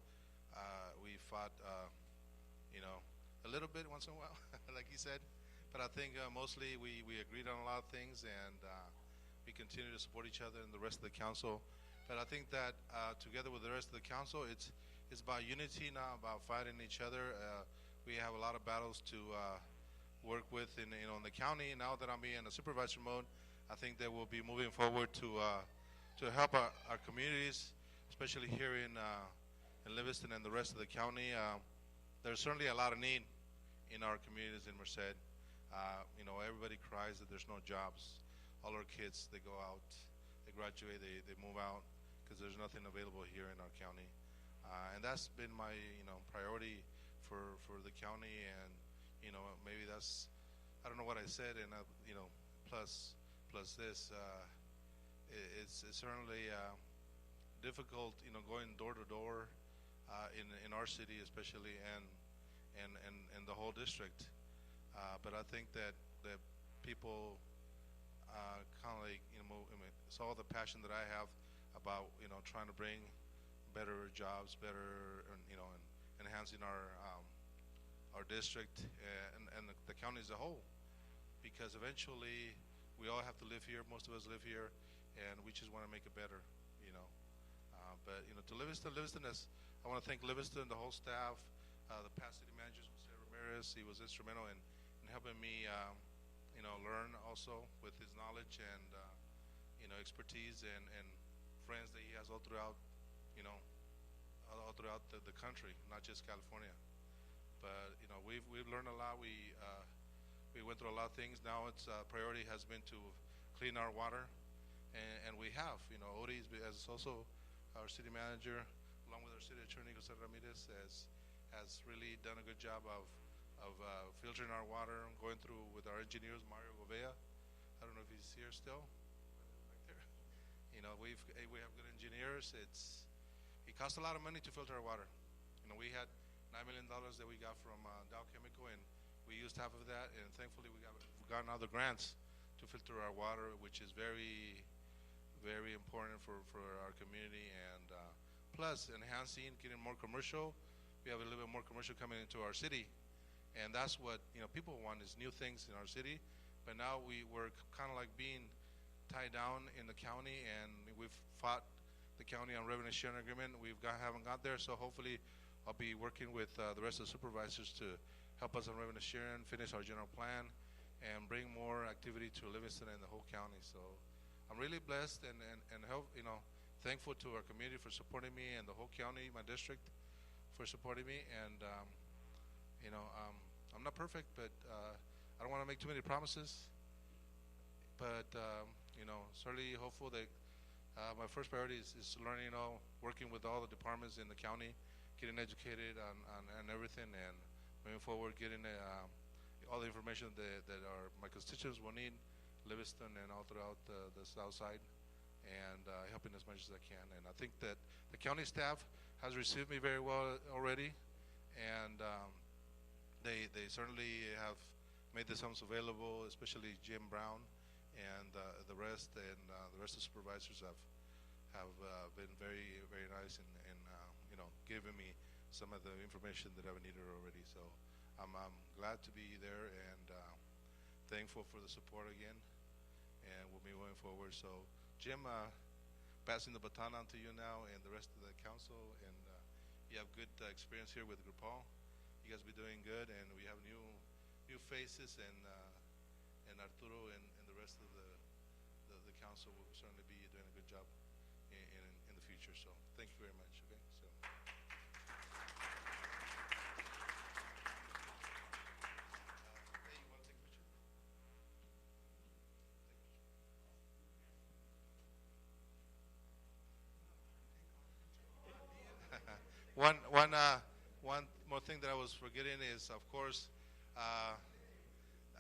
Speaker 1: we fought, a little bit once in a while, like he said, but I think mostly we agreed on a lot of things, and we continue to support each other and the rest of the council. But I think that together with the rest of the council, it's about unity, not about fighting each other. We have a lot of battles to work with in the county. Now that I'm in a supervisor mode, I think that we'll be moving forward to to help our communities, especially here in Livingston and the rest of the county. There's certainly a lot of need in our communities in Merced. Everybody cries that there's no jobs. All our kids, they go out, they graduate, they move out because there's nothing available here in our county. And that's been my, priority for the county. And, maybe that's, I don't know what I said, and, plus this, it's certainly difficult, going door to door in our city especially, and the whole district. But I think that people kind of like, saw the passion that I have about, trying to bring better jobs, better, and enhancing our district and the county as a whole. Because eventually we all have to live here. Most of us live here, and we just want to make it better, But to Livingston is. I want to thank Livingston, the whole staff, the past city manager, Jose Ramirez. He was instrumental in helping me, learn also with his knowledge and expertise and friends that he has all throughout, all throughout the country, not just California. But we've learned a lot. We went through a lot of things. Now its priority has been to clean our water, and we have. Odie as also our city manager, along with our city attorney Jose Ramirez, has really done a good job of filtering our water, going through with our engineers, Mario Govea. I don't know if he's here still. Back there. We have good engineers. It costs a lot of money to filter our water. We had $9 million that we got from Dow Chemical, and we used half of that, and thankfully we've gotten other grants to filter our water, which is very, very important for our community, and plus enhancing, getting more commercial. We have a little bit more commercial coming into our city, and that's what people want, is new things in our city. But now we're kind of like being tied down in the county, and we've fought the county on revenue sharing agreement. Haven't got there, so hopefully I'll be working with the rest of the supervisors to help us on revenue sharing, finish our general plan, and bring more activity to Livingston and the whole county. So I'm really blessed and thankful to our community for supporting me, and the whole county, my district, for supporting me. And I'm not perfect, but I don't want to make too many promises. But certainly hopeful that my first priority is learning, working with all the departments in the county, getting educated on everything, and moving forward, getting all the information that my constituents will need, Livingston and all throughout the south side, and helping as much as I can. And I think that the county staff has received me very well already, and they certainly have made this homes available, especially Jim Brown and the rest of the supervisors have been very, very nice in giving me some of the information that I've needed already. So I'm glad to be there, and thankful for the support again, and we'll be moving forward. So Jim, passing the baton on to you now, and the rest of the council, and you have good experience here with Grupal. You guys be doing good, and we have new faces, and Arturo and the rest of the council will certainly be doing a good job in the future. So thank you very much. Okay, so. Hey, you want to take a picture? One more thing that I was forgetting is, of course, I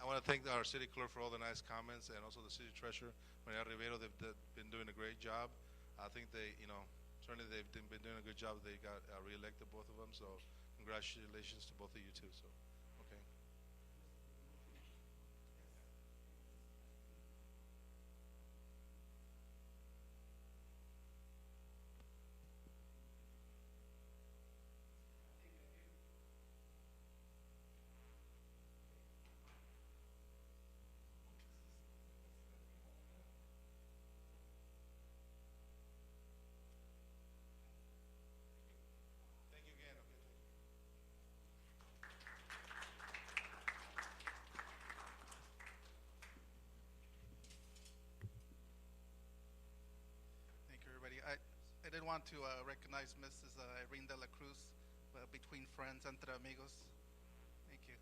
Speaker 1: want to thank our city clerk for all the nice comments, and also the city treasurer, Maria Rivero. They've been doing a great job. I think certainly they've been doing a good job. They got reelected, both of them. So congratulations to both of you too. So, okay. Thank you again. Okay, thank you.
Speaker 13: want to recognize Mrs. Irene de la Cruz, Between Friends, Entre Amigos. Thank you.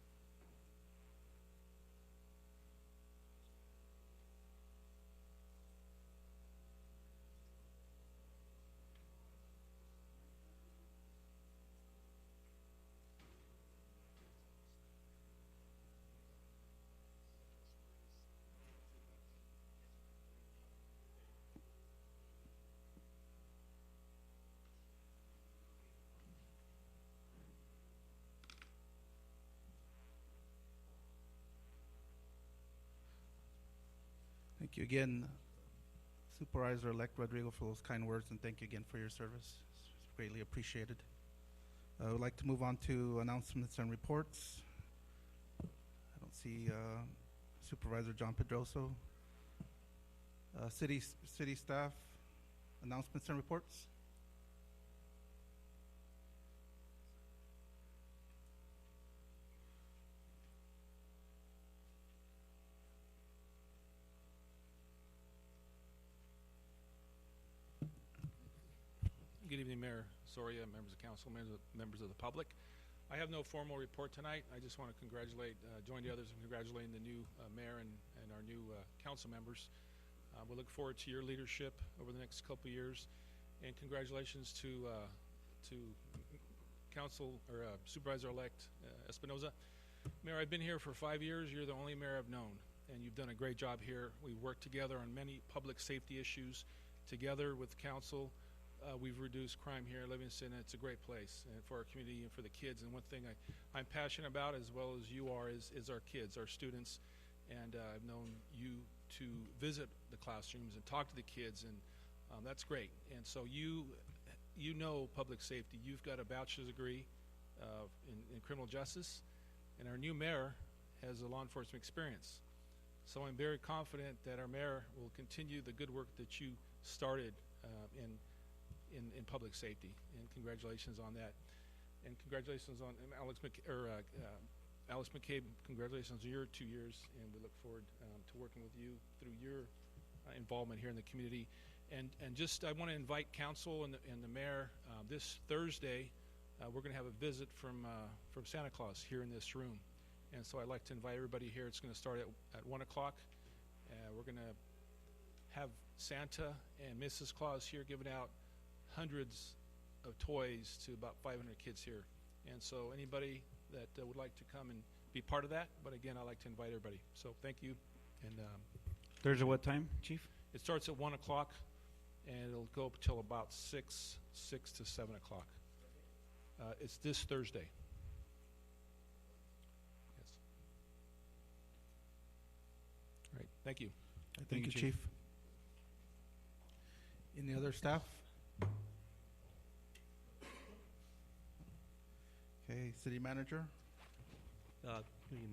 Speaker 3: Thank you again, Supervisor-elect Rodrigo, for those kind words, and thank you again for your service. It's greatly appreciated. I would like to move on to announcements and reports. I don't see Supervisor John Pedroso. City staff, announcements and reports.
Speaker 15: Good evening, Mayor Soria, members of council, members of the public. I have no formal report tonight. I just want to join the others in congratulating the new mayor and our new council members. We look forward to your leadership over the next couple of years, and congratulations to council or Supervisor-elect Espinoza. Mayor, I've been here for 5 years. You're the only mayor I've known, and you've done a great job here. We've worked together on many public safety issues together with council. We've reduced crime here in Livingston, and it's a great place for our community and for the kids. And one thing I'm passionate about, as well as you are, is our kids, our students. And I've known you to visit the classrooms and talk to the kids, and that's great. And so you know public safety. You've got a bachelor's degree in criminal justice, and our new mayor has a law enforcement experience. So I'm very confident that our mayor will continue the good work that you started in public safety, and congratulations on that. And congratulations on Alex McCabe, congratulations on your 2 years, and we look forward to working with you through your involvement here in the community. And just I want to invite council and the mayor this Thursday. We're going to have a visit from Santa Claus here in this room, and so I'd like to invite everybody here. It's going to start at 1 o'clock. We're going to have Santa and Mrs. Claus here giving out hundreds of toys to about 500 kids here. And so anybody that would like to come and be part of that, but again, I'd like to invite everybody. So thank you. And
Speaker 4: Thursday what time, Chief?
Speaker 15: It starts at 1 o'clock, and it'll go up till about 6 to 7 o'clock. It's this Thursday. Yes. All right. Thank you.
Speaker 3: Thank you, Chief. Any other staff? Okay, City Manager.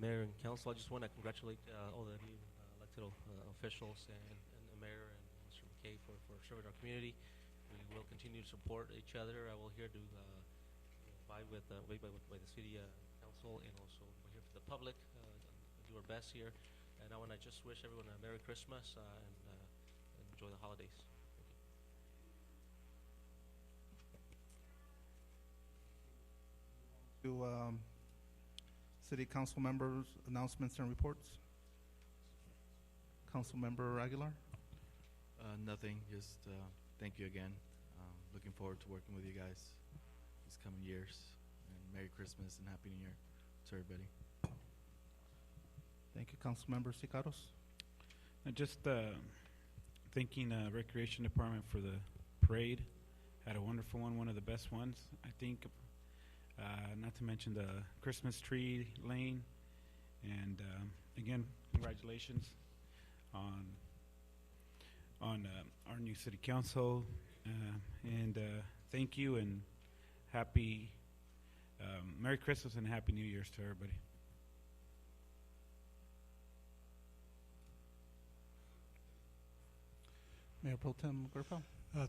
Speaker 16: Mayor and Council, I just want to congratulate all the new elected officials and the Mayor and Mr. McKay for serving our community. We will continue to support each other. I will here to abide with the City Council, and also we're here for the public, do our best here. And I want to just wish everyone a Merry Christmas and enjoy the holidays.
Speaker 3: To City Council members' announcements and reports. Council Member Aguilar.
Speaker 10: Nothing. Just thank you again. Looking forward to working with you guys these coming years. And Merry Christmas and Happy New Year to everybody.
Speaker 3: Thank you, Council Member Sicaros.
Speaker 4: Just thanking Recreation Department for the parade. Had a wonderful one of the best ones, I think. Not to mention the Christmas tree lane, and again, congratulations on our new city council, and thank you, and happy Merry Christmas and Happy New Year's to everybody.
Speaker 3: Mayor Pro Tem Gurpal.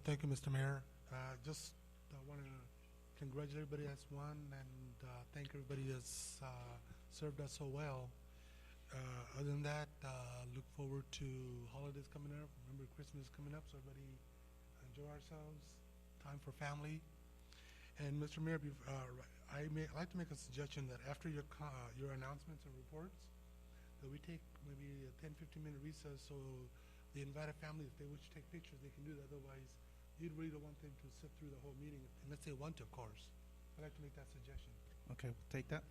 Speaker 6: Thank you, Mr. Mayor. Just want to congratulate everybody that's won, and thank everybody that's served us so well. Other than that, look forward to holidays coming up. Remember, Christmas is coming up, so everybody enjoy ourselves. time for family. And Mr. Mayor, I'd like to make a suggestion that after your announcements and reports, that we take maybe a 10-15 minute recess so the invited family, if they wish to take pictures, they can do that. Otherwise, you'd really don't want them to sit through the whole meeting, unless they want to, of course. I'd like to make that suggestion.
Speaker 3: Okay, we'll take that.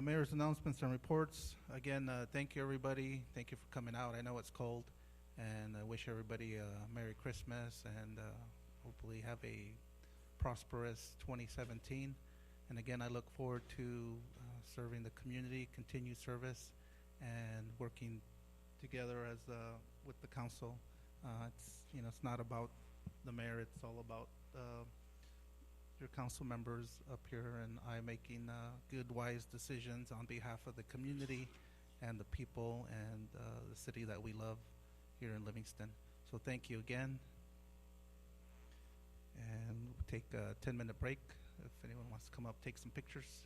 Speaker 3: Mayor's announcements and reports. Again, thank you, everybody. Thank you for coming out. I know it's cold, and I wish everybody a Merry Christmas, and hopefully have a prosperous 2017. And again, I look forward to serving the community, continued service, and working together as with the council. It's not about the mayor. It's all about your council members up here and I making good, wise decisions on behalf of the community and the people and the city that we love here in Livingston. So thank you again. And we'll take a 10-minute break if anyone wants to come up, take some pictures.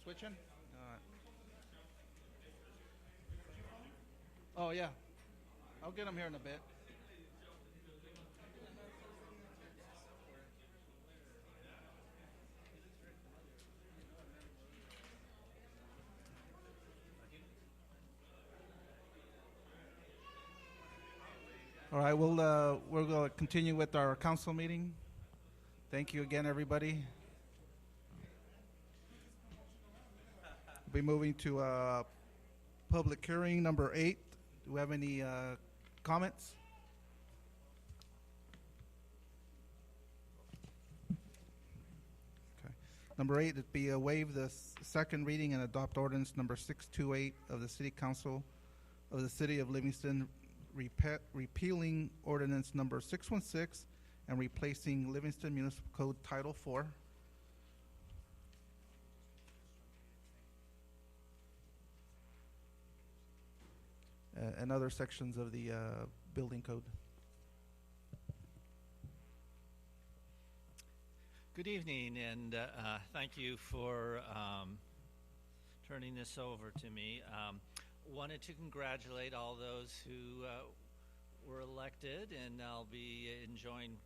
Speaker 3: switching? Oh, yeah. I'll get them here in a bit. All right, we're going to continue with our council meeting. Thank you again, everybody. We'll be moving to public hearing number 8. Do we have any comments? Okay. Number 8 would be waive the second reading and adopt ordinance number 628 of the City Council of the City of Livingston, repealing ordinance number 616 and replacing Livingston Municipal Code Title 4. And other sections of the building code.
Speaker 17: Good evening, and thank you for turning this over to me. Wanted to congratulate all those who were elected, and I'll be enjoying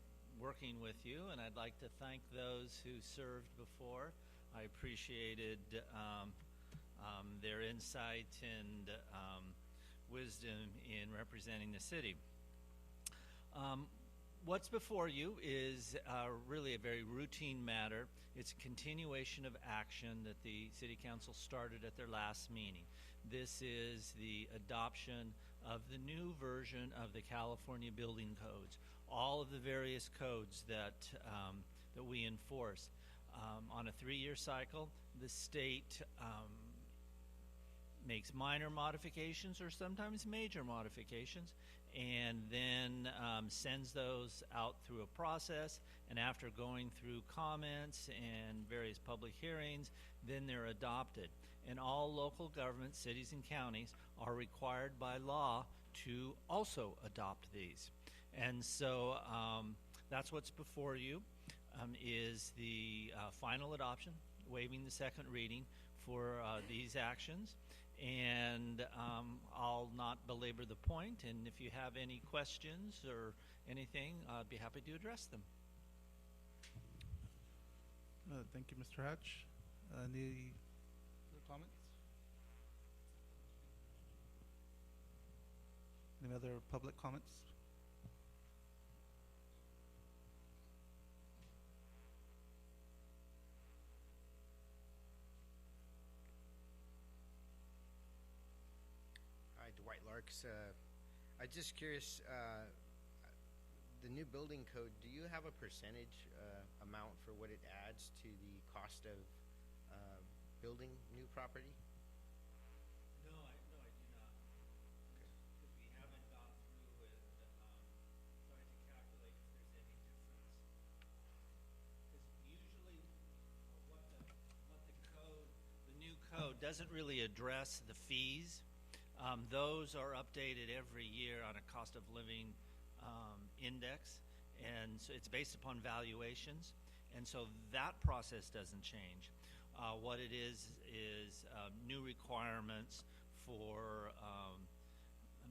Speaker 17: working with you, and I'd like to thank those who served before. I appreciated their insight and wisdom in representing the city. What's before you is really a very routine matter. It's a continuation of action that the City Council started at their last meeting. This is the adoption of the new version of the California building codes, all of the various codes that we enforce. On a 3-year cycle, the state makes minor modifications or sometimes major modifications, and then sends those out through a process, and after going through comments and various public hearings, then they're adopted. And all local governments, cities and counties, are required by law to also adopt these. And so that's what's before you, is the final adoption, waiving the second reading for these actions. And I'll not belabor the point, and if you have any questions or anything, I'd be happy to address them.
Speaker 3: Thank you, Mr. Hatch. Any other comments? Any other public comments?
Speaker 18: Hi, Dwight Larks. I'm just curious, the new building code, do you have a percentage amount for what it adds to the cost of building new property?
Speaker 17: No, I do not. Because we haven't gone through and tried to calculate if there's any difference. Because usually what the new code doesn't really address the fees. Those are updated every year on a cost of living index, and so it's based upon valuations, and so that process doesn't change. What it is new requirements for,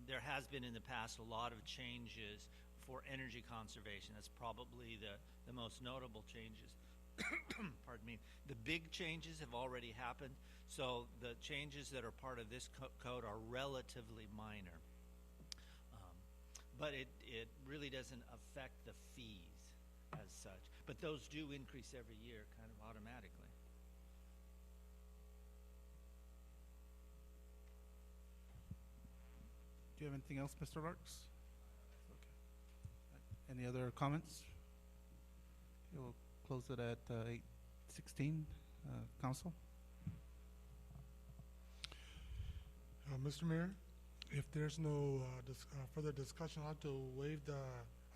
Speaker 17: there has been in the past a lot of changes for energy conservation. That's probably the most notable changes. Pardon me. The big changes have already happened, so the changes that are part of this code are relatively minor. But it really doesn't affect the fees as such. But those do increase every year kind of automatically.
Speaker 3: Do you have anything else, Mr. Larks? Okay. Any other comments? Okay, we'll close it at 8:16. Council?
Speaker 6: Mr. Mayor, if there's no further discussion, I'd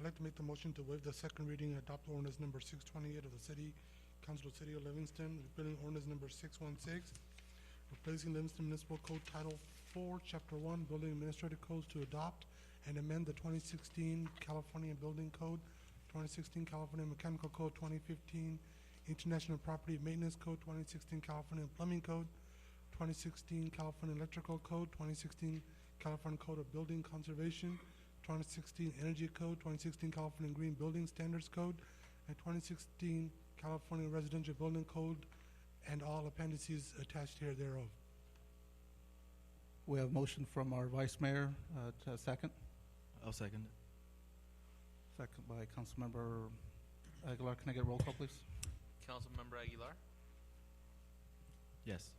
Speaker 6: like to make the motion to waive the second reading and adopt ordinance number 628 of the City Council of the City of Livingston, repealing ordinance number 616, replacing Livingston Municipal Code Title 4, Chapter 1, Building Administrative Codes to adopt and amend the 2016 California Building Code, 2016 California Mechanical Code, 2015 International Property Maintenance Code, 2016 California Plumbing Code, 2016 California Electrical Code, 2016 California Code of Building Conservation, 2016 Energy Code, 2016 California Green Building Standards Code, and 2016 California Residential Building Code, and all appendices attached here thereof.
Speaker 3: We have a motion from our Vice Mayor to a second.
Speaker 10: I'll second it.
Speaker 3: Second by Councilmember Aguilar. Can I get a roll call, please?
Speaker 2: Councilmember Aguilar,
Speaker 10: Yes.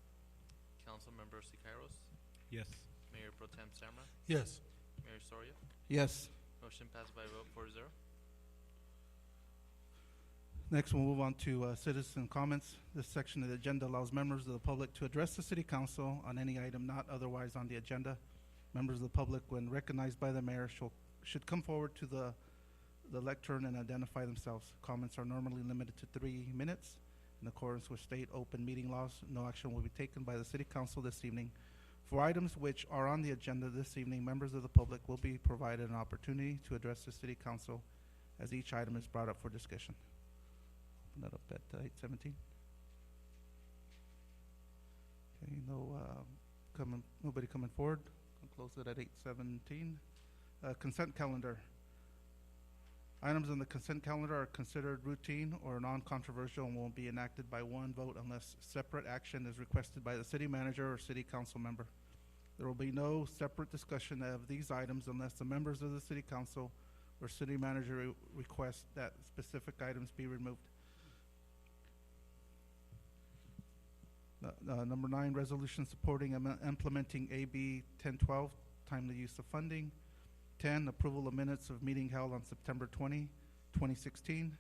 Speaker 2: Councilmember Sicairos,
Speaker 4: Yes.
Speaker 2: Mayor Pro Tem Samra,
Speaker 6: Yes.
Speaker 2: Mayor Soria.
Speaker 3: Yes.
Speaker 2: Motion passed by a vote 4-0.
Speaker 3: Next, we'll move on to citizen comments. This section of the agenda allows members of the public to address the City Council on any item not otherwise on the agenda. Members of the public, when recognized by the mayor, should come forward to the lectern and identify themselves. Comments are normally limited to 3 minutes. In accordance with state open meeting laws, no action will be taken by the City Council this evening. For items which are on the agenda this evening, members of the public will be provided an opportunity to address the City Council as each item is brought up for discussion. Open that up at 8:17. Okay, nobody coming forward. I'll close it at 8:17. Consent calendar. Items on the consent calendar are considered routine or non-controversial and will be enacted by one vote unless separate action is requested by the city manager or city council member. There will be no separate discussion of these items unless the members of the city council or city manager request that specific items be removed. Number 9, resolution supporting implementing AB 1012, timely use of funding. 10, approval of minutes of meeting held on September 20, 2016.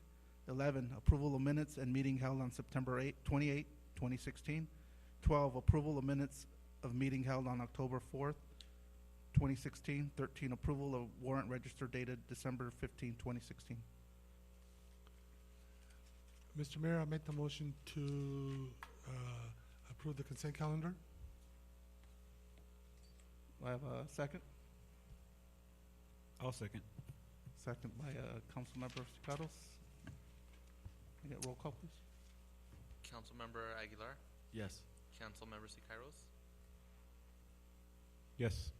Speaker 3: 11, approval of minutes and meeting held on September 28, 2016. 12, approval of minutes of meeting held on October 4th, 2016. 13, approval of warrant register dated December 15, 2016.
Speaker 6: Mr. Mayor, I make the motion to approve the consent calendar.
Speaker 3: Do I have a second?
Speaker 4: I'll second.
Speaker 3: Second by Councilmember Sicaros. Can I get roll call, please?
Speaker 2: Councilmember Aguilar,
Speaker 10: Yes.
Speaker 2: Councilmember Sicairos,
Speaker 4: Yes.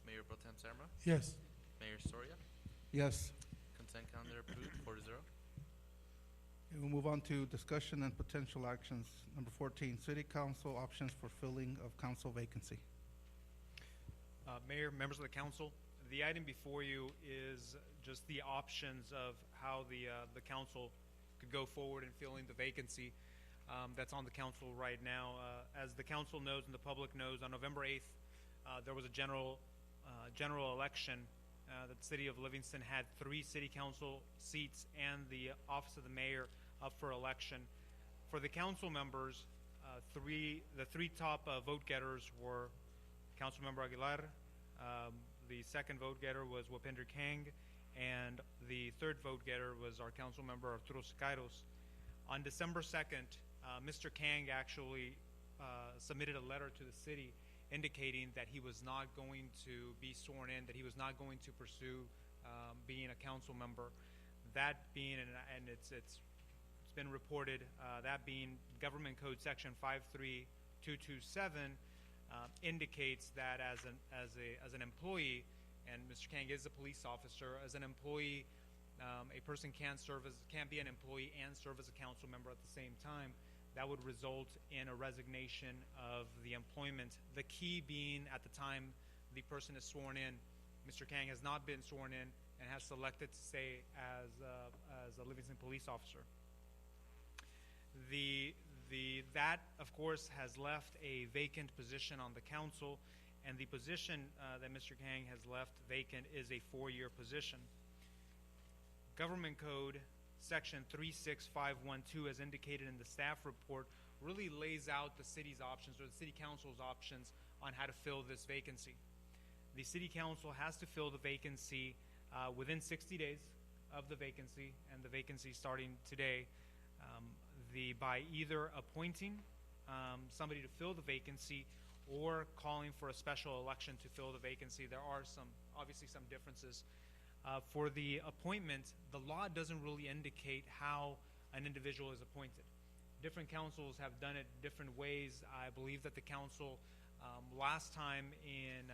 Speaker 2: Mayor Pro Tem Samra,
Speaker 6: Yes.
Speaker 2: Mayor Soria.
Speaker 3: Yes.
Speaker 2: Consent calendar approved 4-0.
Speaker 3: Okay, we'll move on to discussion and potential actions. Number 14, City Council options for filling of council vacancy.
Speaker 5: Mayor, members of the council, the item before you is just the options of how the council could go forward in filling the vacancy that's on the council right now. As the council knows and the public knows, on November 8th, there was a general election that the city of Livingston had 3 city council seats and the office of the mayor up for election. For the council members, the three top vote getters were Councilmember Aguilar, the second vote getter was Wapinder Kang, and the third vote getter was our council member Arturo Sicairos. On December 2nd, Mr. Kang actually submitted a letter to the city indicating that he was not going to be sworn in, that he was not going to pursue being a council member. That being, and it's been reported, that being Government Code Section 53227 indicates that as an employee, and Mr. Kang is a police officer, as an employee, a person can't be an employee and serve as a council member at the same time. That would result in a resignation of the employment. The key being, at the time the person is sworn in, Mr. Kang has not been sworn in and has selected to stay as a Livingston police officer. That, of course, has left a vacant position on the council, and the position that Mr. Kang has left vacant is a 4-year position. Government Code Section 36512, as indicated in the staff report, really lays out the city's options, or the city council's options, on how to fill this vacancy. The city council has to fill the vacancy within 60 days of the vacancy, and the vacancy starting today, by either appointing somebody to fill the vacancy or calling for a special election to fill the vacancy. There are obviously some differences. For the appointment, the law doesn't really indicate how an individual is appointed. Different councils have done it different ways. I believe that the council, last time in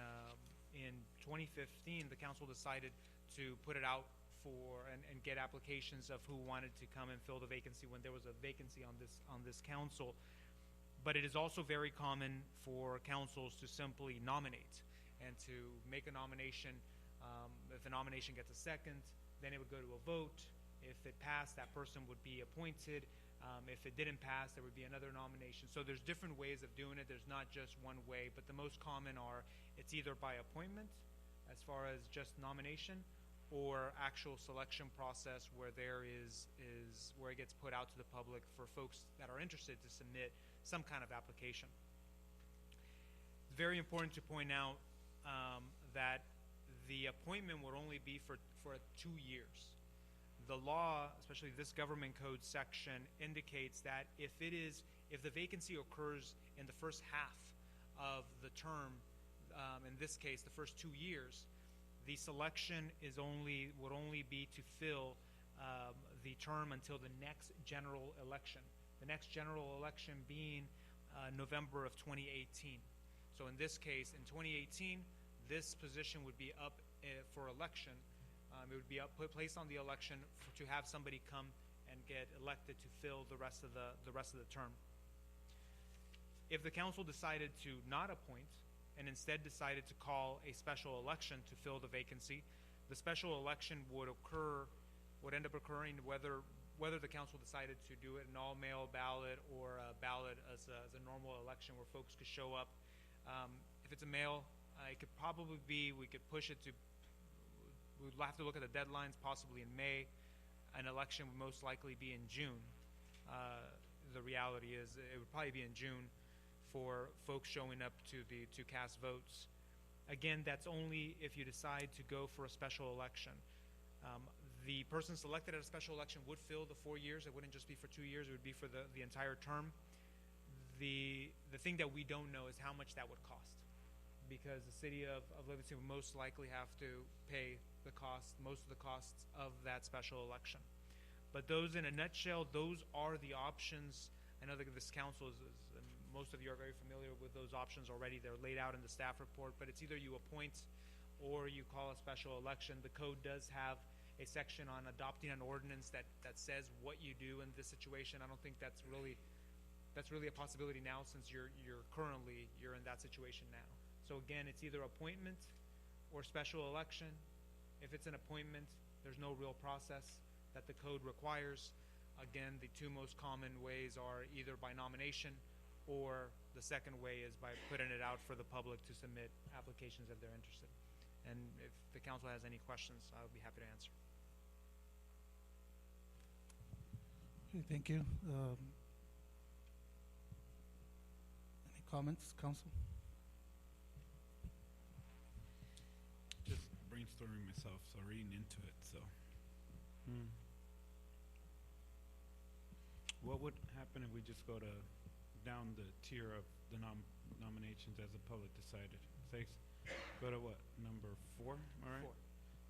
Speaker 5: 2015, the council decided to put it out for and get applications of who wanted to come and fill the vacancy when there was a vacancy on this council. But it is also very common for councils to simply nominate and to make a nomination. If the nomination gets a second, then it would go to a vote. If it passed, that person would be appointed. If it didn't pass, there would be another nomination. So there's different ways of doing it. There's not just one way, but the most common are it's either by appointment, as far as just nomination, or actual selection process where there is where it gets put out to the public for folks that are interested to submit some kind of application. It's very important to point out that the appointment would only be for 2 years. The law, especially this government code section, indicates that if the vacancy occurs in the first half of the term, in this case the first 2 years, the selection would only be to fill the term until the next general election. The next general election being November of 2018. So in this case, in 2018, this position would be up for election. It would be placed on the election to have somebody come and get elected to fill the rest of the term. If the council decided to not appoint and instead decided to call a special election to fill the vacancy, the special election would end up occurring whether the council decided to do it an all-mail ballot or a ballot as a normal election where folks could show up. If it's a mail, it could probably be, we could push it to, we'd have to look at the deadlines, possibly in May. An election would most likely be in June. The reality is it would probably be in June for folks showing up to cast votes. Again, that's only if you decide to go for a special election. The person selected at a special election would fill the 4 years. It wouldn't just be for 2 years. It would be for the entire term. The thing that we don't know is how much that would cost, because the city of Livingston would most likely have to pay most of the costs of that special election. But those, in a nutshell, those are the options. I know that this council and most of you are very familiar with those options already. They're laid out in the staff report, but it's either you appoint or you call a special election. The code does have a section on adopting an ordinance that says what you do in this situation. I don't think that's really a possibility now, since you're in that situation now. So again, it's either appointment or special election. If it's an appointment, there's no real process that the code requires. Again, the two most common ways are either by nomination, or the second way is by putting it out for the public to submit applications if they're interested. And if the council has any questions, I would be happy to answer.
Speaker 3: Okay, thank you. Any comments, council?
Speaker 4: Just brainstorming myself, so reading into it. So, what would happen if we just go down the tier of the nominations as the public decided? Say, go to what, number 4? All right. 4.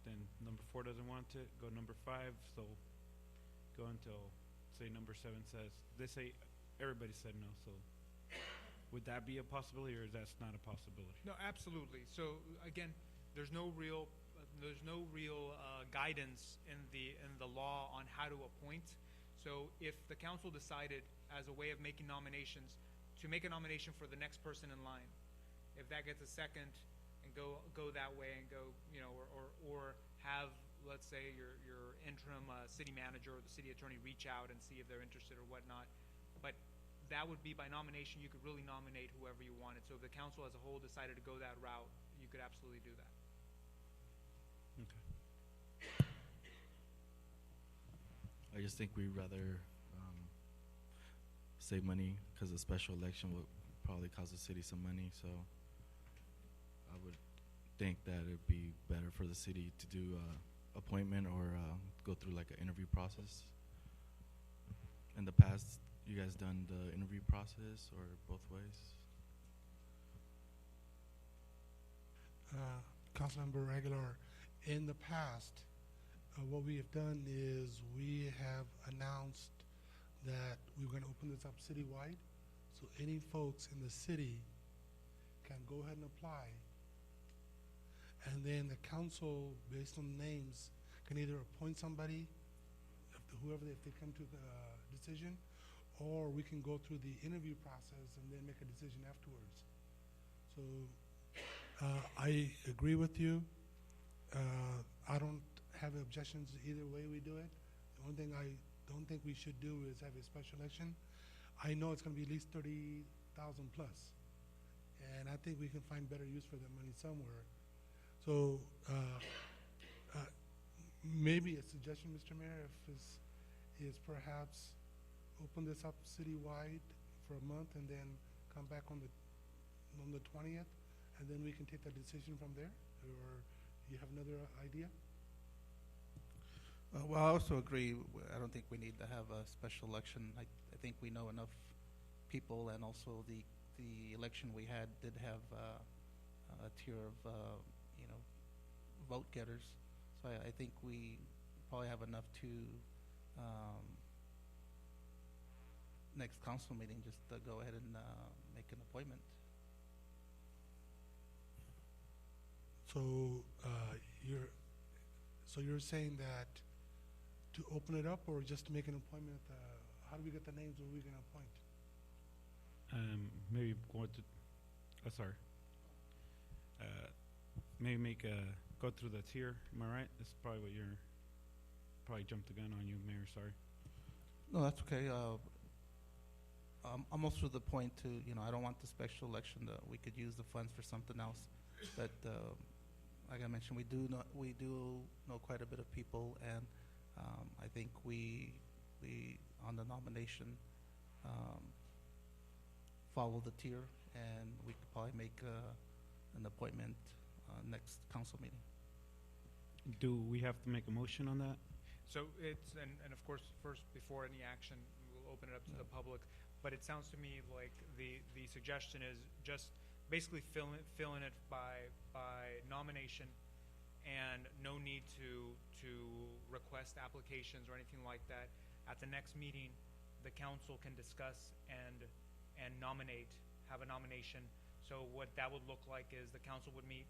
Speaker 4: Then number 4 doesn't want it. Go number 5. So go until, say, number 7 says everybody said no. So would that be a possibility, or is that not a possibility?
Speaker 5: No, absolutely. So again, there's no real guidance in the law on how to appoint. So if the council decided, as a way of making nominations, to make a nomination for the next person in line, if that gets a second, and go that way, and go, or have, let's say, your interim city manager or the city attorney reach out and see if they're interested or whatnot. But that would be by nomination. You could really nominate whoever you wanted. So if the council as a whole decided to go that route, you could absolutely do that.
Speaker 4: Okay.
Speaker 10: I just think we'd rather save money, because a special election would probably cost the city some money. So I would think that it'd be better for the city to do appointment or go through like an interview process. In the past, you guys done the interview process or both ways?
Speaker 6: Councilmember Aguilar, in the past, what we have done is we have announced that we were gonna open this up citywide, so any folks in the city can go ahead and apply. And then the council, based on names, can either appoint somebody, if they come to the decision, or we can go through the interview process and then make a decision afterwards. So I agree with you. I don't have objections either way we do it. The only thing I don't think we should do is have a special election. I know it's going to be at least 30,000 plus, and I think we can find better use for that money somewhere. So maybe a suggestion, Mr. Mayor, is perhaps open this up citywide for a month and then come back on the 20th, and then we can take that decision from there. Or you have another idea?
Speaker 13: Well, I also agree. I don't think we need to have a special election. I think we know enough people, and also the election we had did have a tier of vote getters. So I think we probably have enough to next council meeting just go ahead and make an appointment.
Speaker 6: So you're saying that to open it up, or just to make an appointment at the, how do we get the names? Where are we going to appoint?
Speaker 4: Maybe go to, sorry. Maybe go through the tier. Am I right? That's probably what you're, probably jumped the gun on you, Mayor, sorry.
Speaker 13: No, that's okay. I'm also to the point to, I don't want the special election. We could use the funds for something else. But like I mentioned, we do know quite a bit of people, and I think we on the nomination follow the tier, and we could probably make an appointment next council meeting.
Speaker 4: Do we have to make a motion on that?
Speaker 5: So it's, and of course, first, before any action, we'll open it up to the public. But it sounds to me like the suggestion is just basically fill in it by nomination, and no need to request applications or anything like that. At the next meeting, the council can discuss and nominate, have a nomination. So what that would look like is the council would meet,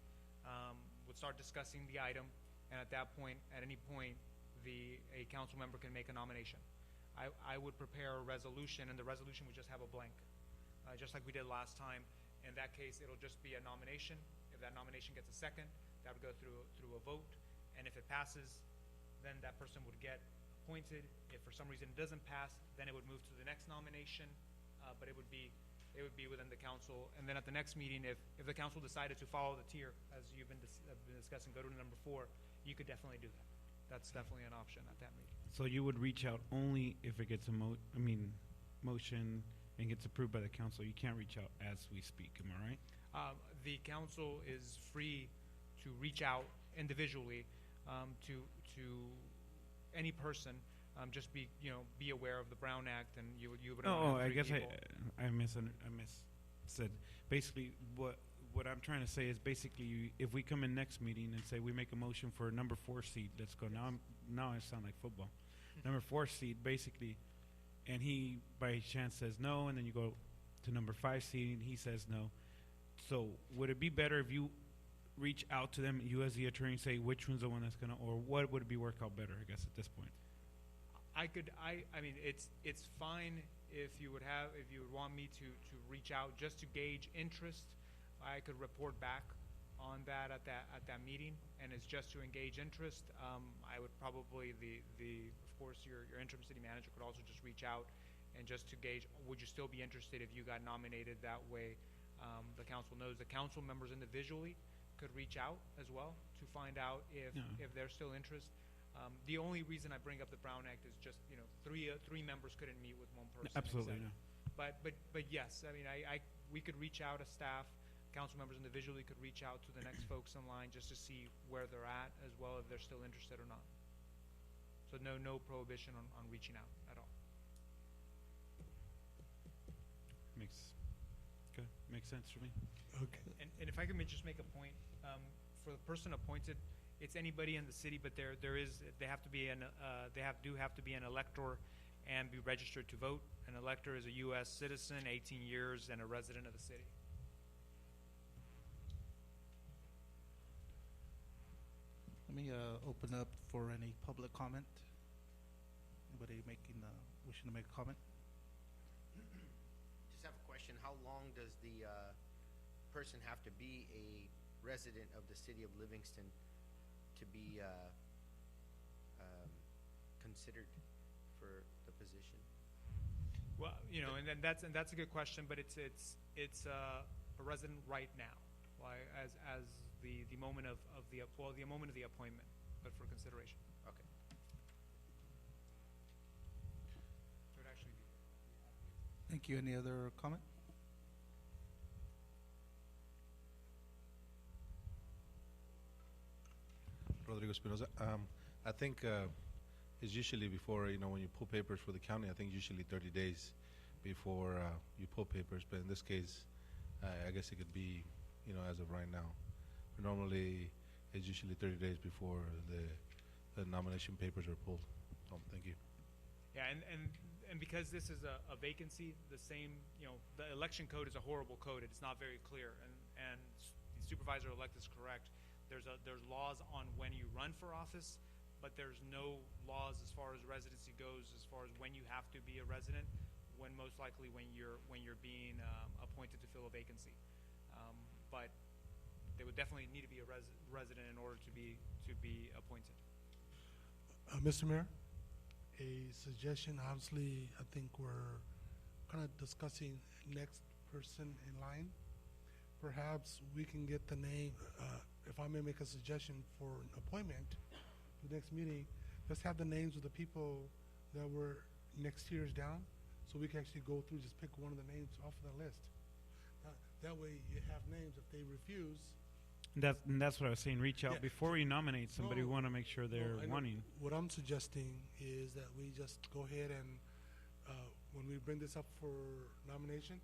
Speaker 5: would start discussing the item, and at that point, at any point, a council member can make a nomination. I would prepare a resolution, and the resolution would just have a blank, just like we did last time. In that case, it'll just be a nomination. If that nomination gets a second, that would go through a vote, and if it passes, then that person would get appointed. If for some reason it doesn't pass, then it would move to the next nomination, but it would be within the council. And then at the next meeting, if the council decided to follow the tier, as you've been discussing, go to number 4, you could definitely do that. That's definitely an option at that meeting.
Speaker 4: So you would reach out only if it gets a motion and gets approved by the council. You can't reach out as we speak, am I right?
Speaker 5: The council is free to reach out individually to any person. Just be aware of the Brown Act, and you would.
Speaker 4: I guess I said. Basically, what I'm trying to say is basically, if we come in next meeting and say we make a motion for a number 4 seat, let's go. Now I sound like football. Number 4 seat, basically, and he by chance says no, and then you go to number 5 seat and he says no. So would it be better if you reach out to them, you as the attorney, say which one's the one that's gonna, or what would it be work out better? I guess at this point.
Speaker 5: I mean, it's fine if you would want me to reach out just to gauge interest. I could report back on that at that meeting, and it's just to engage interest. I would probably of course your interim city manager could also just reach out and just to gauge, would you still be interested if you got nominated? That way, the council knows. The council members individually could reach out as well to find out if there's still interest. The only reason I bring up the Brown Act is just three members couldn't meet with one person.
Speaker 4: Absolutely, no.
Speaker 5: But yes, I mean we could reach out as staff. Council members individually could reach out to the next folks in line just to see where they're at as well, if they're still interested or not. So no prohibition on reaching out at all.
Speaker 4: Makes sense for me.
Speaker 6: Okay.
Speaker 5: And if I could just make a point, for the person appointed, it's anybody in the city, but they have to be an elector, and be registered to vote. An elector is a U.S. citizen, 18 years, and a resident of the city.
Speaker 3: Let me open up for any public comment. Anybody wishing to make a comment?
Speaker 18: Just have a question. How long does the person have to be a resident of the city of Livingston to be considered for the position?
Speaker 5: Well, you know, and that's a good question, but it's a resident right now, like as the moment of the moment of the appointment, but for consideration.
Speaker 18: Okay.
Speaker 5: So it actually be.
Speaker 3: Thank you. Any other comment?
Speaker 1: Rodrigo Espinoza. I think it's usually before, when you pull papers for the county, I think usually 30 days before you pull papers. But in this case, I guess it could be, as of right now. But normally, it's usually 30 days before the nomination papers are pulled. Thank you.
Speaker 5: Yeah, and because this is a vacancy, the election code is a horrible code. It's not very clear, and the supervisor-elect is correct. There's laws on when you run for office, but there's no laws as far as residency goes, as far as when you have to be a resident, when most likely when you're being appointed to fill a vacancy. But they would definitely need to be a resident in order to be appointed.
Speaker 6: Mr. Mayor, a suggestion. Obviously, I think we're kind of discussing next person in line. Perhaps we can get the name. If I may make a suggestion for an appointment, the next meeting, let's have the names of the people that were next year's down, so we can actually go through, just pick one of the names off of the list. That way you have names. If they refuse.
Speaker 4: And that's what I was saying. Reach out before we nominate somebody. We want to make sure they're wanting.
Speaker 6: What I'm suggesting is that we just go ahead and, when we bring this up for nomination,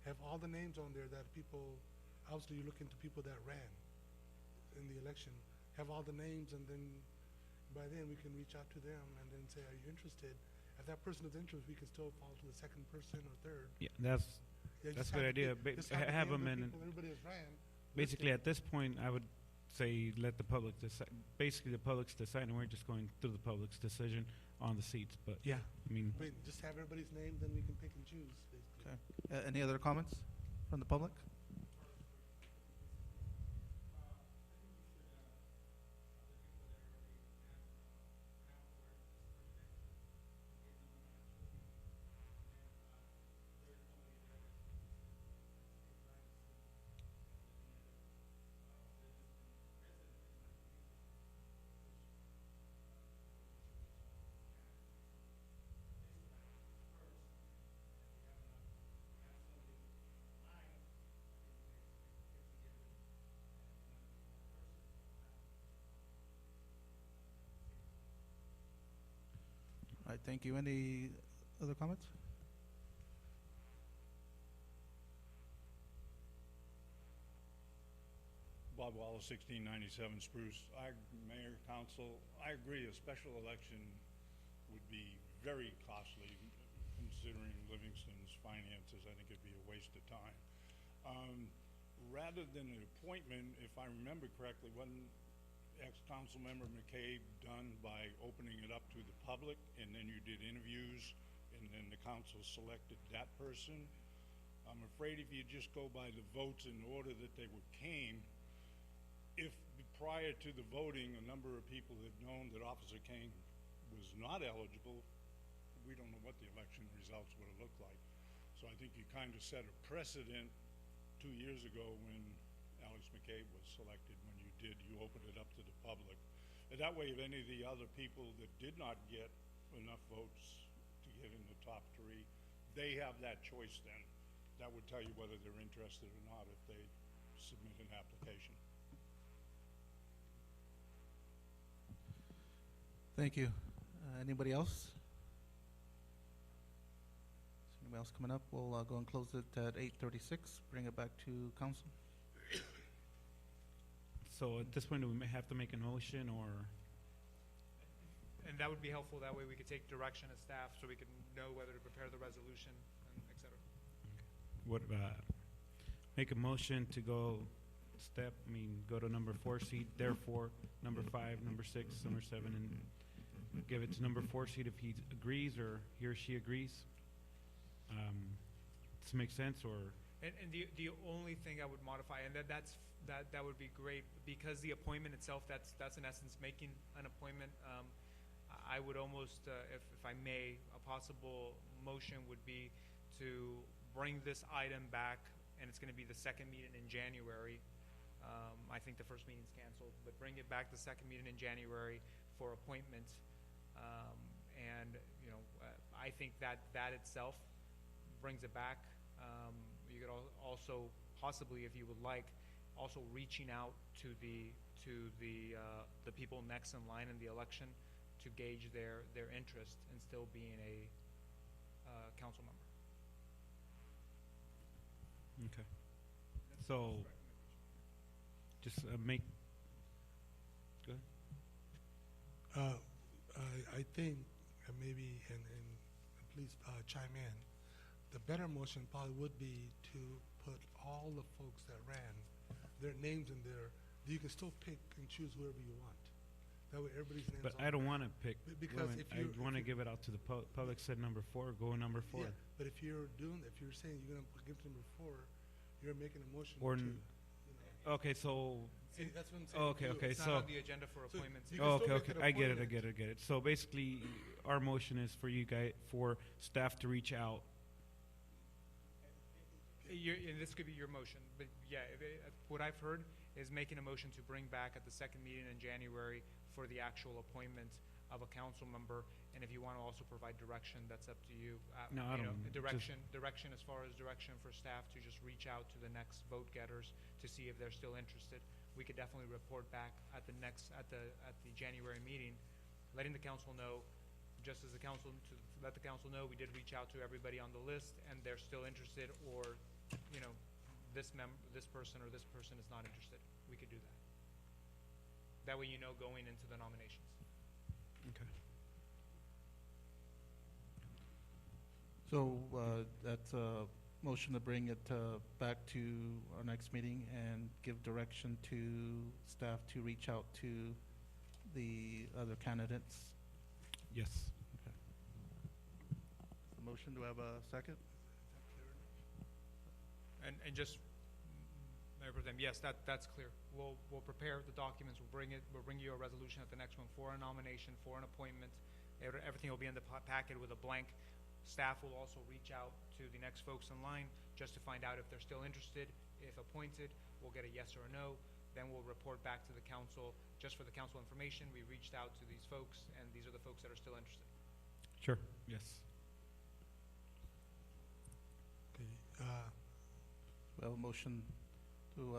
Speaker 6: have all the names on there that people, obviously you look into people that ran in the election, have all the names, and then by then we can reach out to them and then say, are you interested? If that person is interested, we can still follow to the second person or third.
Speaker 4: Yeah, that's a good idea. Have them in.
Speaker 6: Everybody has ran.
Speaker 4: Basically, at this point, I would say let the public decide. Basically, the public's deciding, and we're just going through the public's decision on the seats. But yeah, I mean,
Speaker 6: just have everybody's name, then we can pick and choose. Basically.
Speaker 3: Okay. Any other comments from the public? All right, thank you. Any other comments?
Speaker 19: Bob Wallace, 1697 Spruce. Mayor, Council, I agree a special election would be very costly considering Livingston's finances. I think it'd be a waste of time. Rather than an appointment, if I remember correctly, wasn't ex-council member McCabe done by opening it up to the public, and then you did interviews, and then the council selected that person? I'm afraid if you just go by the votes in order that they came, if prior to the voting a number of people had known that Officer Kane was not eligible, we don't know what the election results would have looked like. So I think you kind of set a precedent 2 years ago when Alex McCabe was selected. When you opened it up to the public. And that way, if any of the other people that did not get enough votes to get in the top three, they have that choice then. That would tell you whether they're interested or not if they submit an application.
Speaker 3: Thank you. Anybody else? Is anybody else coming up? We'll go and close it at 8:36. Bring it back to council.
Speaker 4: So at this point, we may have to make a motion, or
Speaker 5: and that would be helpful. That way we could take direction as staff so we can know whether to prepare the resolution and et cetera.
Speaker 4: What, make a motion to go go to number 4 seat, therefore, number 5, number 6, number 7, and give it to number 4 seat if he agrees or he or she agrees. Does it make sense, or?
Speaker 5: And the only thing I would modify, and that would be great, because the appointment itself, that's in essence making an appointment. I would almost, if I may, a possible motion would be to bring this item back, and it's going to be the second meeting in January. I think the first meeting's canceled, but bring it back the second meeting in January for appointment. And I think that itself brings it back. You could also possibly, if you would like, also reaching out to the people next in line in the election to gauge their interest in still being a council member.
Speaker 4: Okay. So, just make. Go ahead.
Speaker 6: I think maybe, and please chime in, the better motion probably would be to put all the folks that ran, their names in there. You can still pick and choose whoever you want. That way everybody's names.
Speaker 4: But I don't want to pick.
Speaker 6: Because
Speaker 4: women. I want to give it out to the public. Said number 4, go number 4.
Speaker 6: Yeah, but if you're saying you're going to give to number 4, you're making a motion
Speaker 4: Or
Speaker 6: to.
Speaker 4: Okay, so.
Speaker 6: See, that's what I'm saying.
Speaker 4: Okay,
Speaker 5: It's
Speaker 4: so.
Speaker 5: not on the agenda for appointments.
Speaker 4: Okay. I get it. So basically, our motion is for you guys, for staff to reach out.
Speaker 5: And this could be your motion, but yeah, what I've heard is making a motion to bring back at the second meeting in January for the actual appointment of a council member. And if you want to also provide direction, that's up to you.
Speaker 4: No, I don't.
Speaker 5: Direction as far as direction for staff to just reach out to the next vote getters to see if they're still interested. We could definitely report back at the January meeting, letting the council know, just as the council, to let the council know we did reach out to everybody on the list and they're still interested, or this person or this person is not interested. We could do that. That way going into the nominations.
Speaker 4: Okay.
Speaker 3: So that's a motion to bring it back to our next meeting and give direction to staff to reach out to the other candidates.
Speaker 4: Yes.
Speaker 3: Okay. The motion, do I have a second?
Speaker 5: And just, Mayor Pro Tem, yes, that's clear. We'll prepare the documents. We'll bring you a resolution at the next one for a nomination, for an appointment. Everything will be in the packet with a blank. Staff will also reach out to the next folks in line just to find out if they're still interested. If appointed, we'll get a yes or a no. Then we'll report back to the council. Just for the council information, we reached out to these folks, and these are the folks that are still interested.
Speaker 4: Sure. Yes.
Speaker 6: Okay.
Speaker 3: We have a motion to.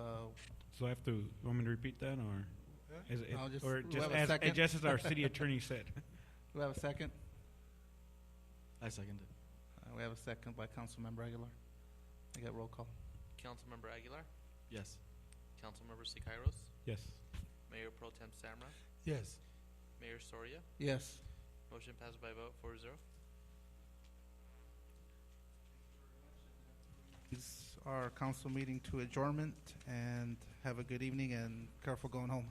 Speaker 4: So I have to. Want me to repeat that, or?
Speaker 3: No,
Speaker 4: Just as our city attorney said.
Speaker 3: Do we have a second?
Speaker 10: I second it.
Speaker 3: We have a second by Councilmember Aguilar. I get roll call.
Speaker 2: Councilmember Aguilar,
Speaker 10: Yes.
Speaker 2: Councilmember Sicairos,
Speaker 4: Yes.
Speaker 2: Mayor Pro Tem Samra,
Speaker 6: Yes.
Speaker 2: Mayor Soria.
Speaker 3: Yes.
Speaker 2: Motion passes by vote 4-0.
Speaker 3: Our council meeting to adjournment, and have a good evening and careful going home.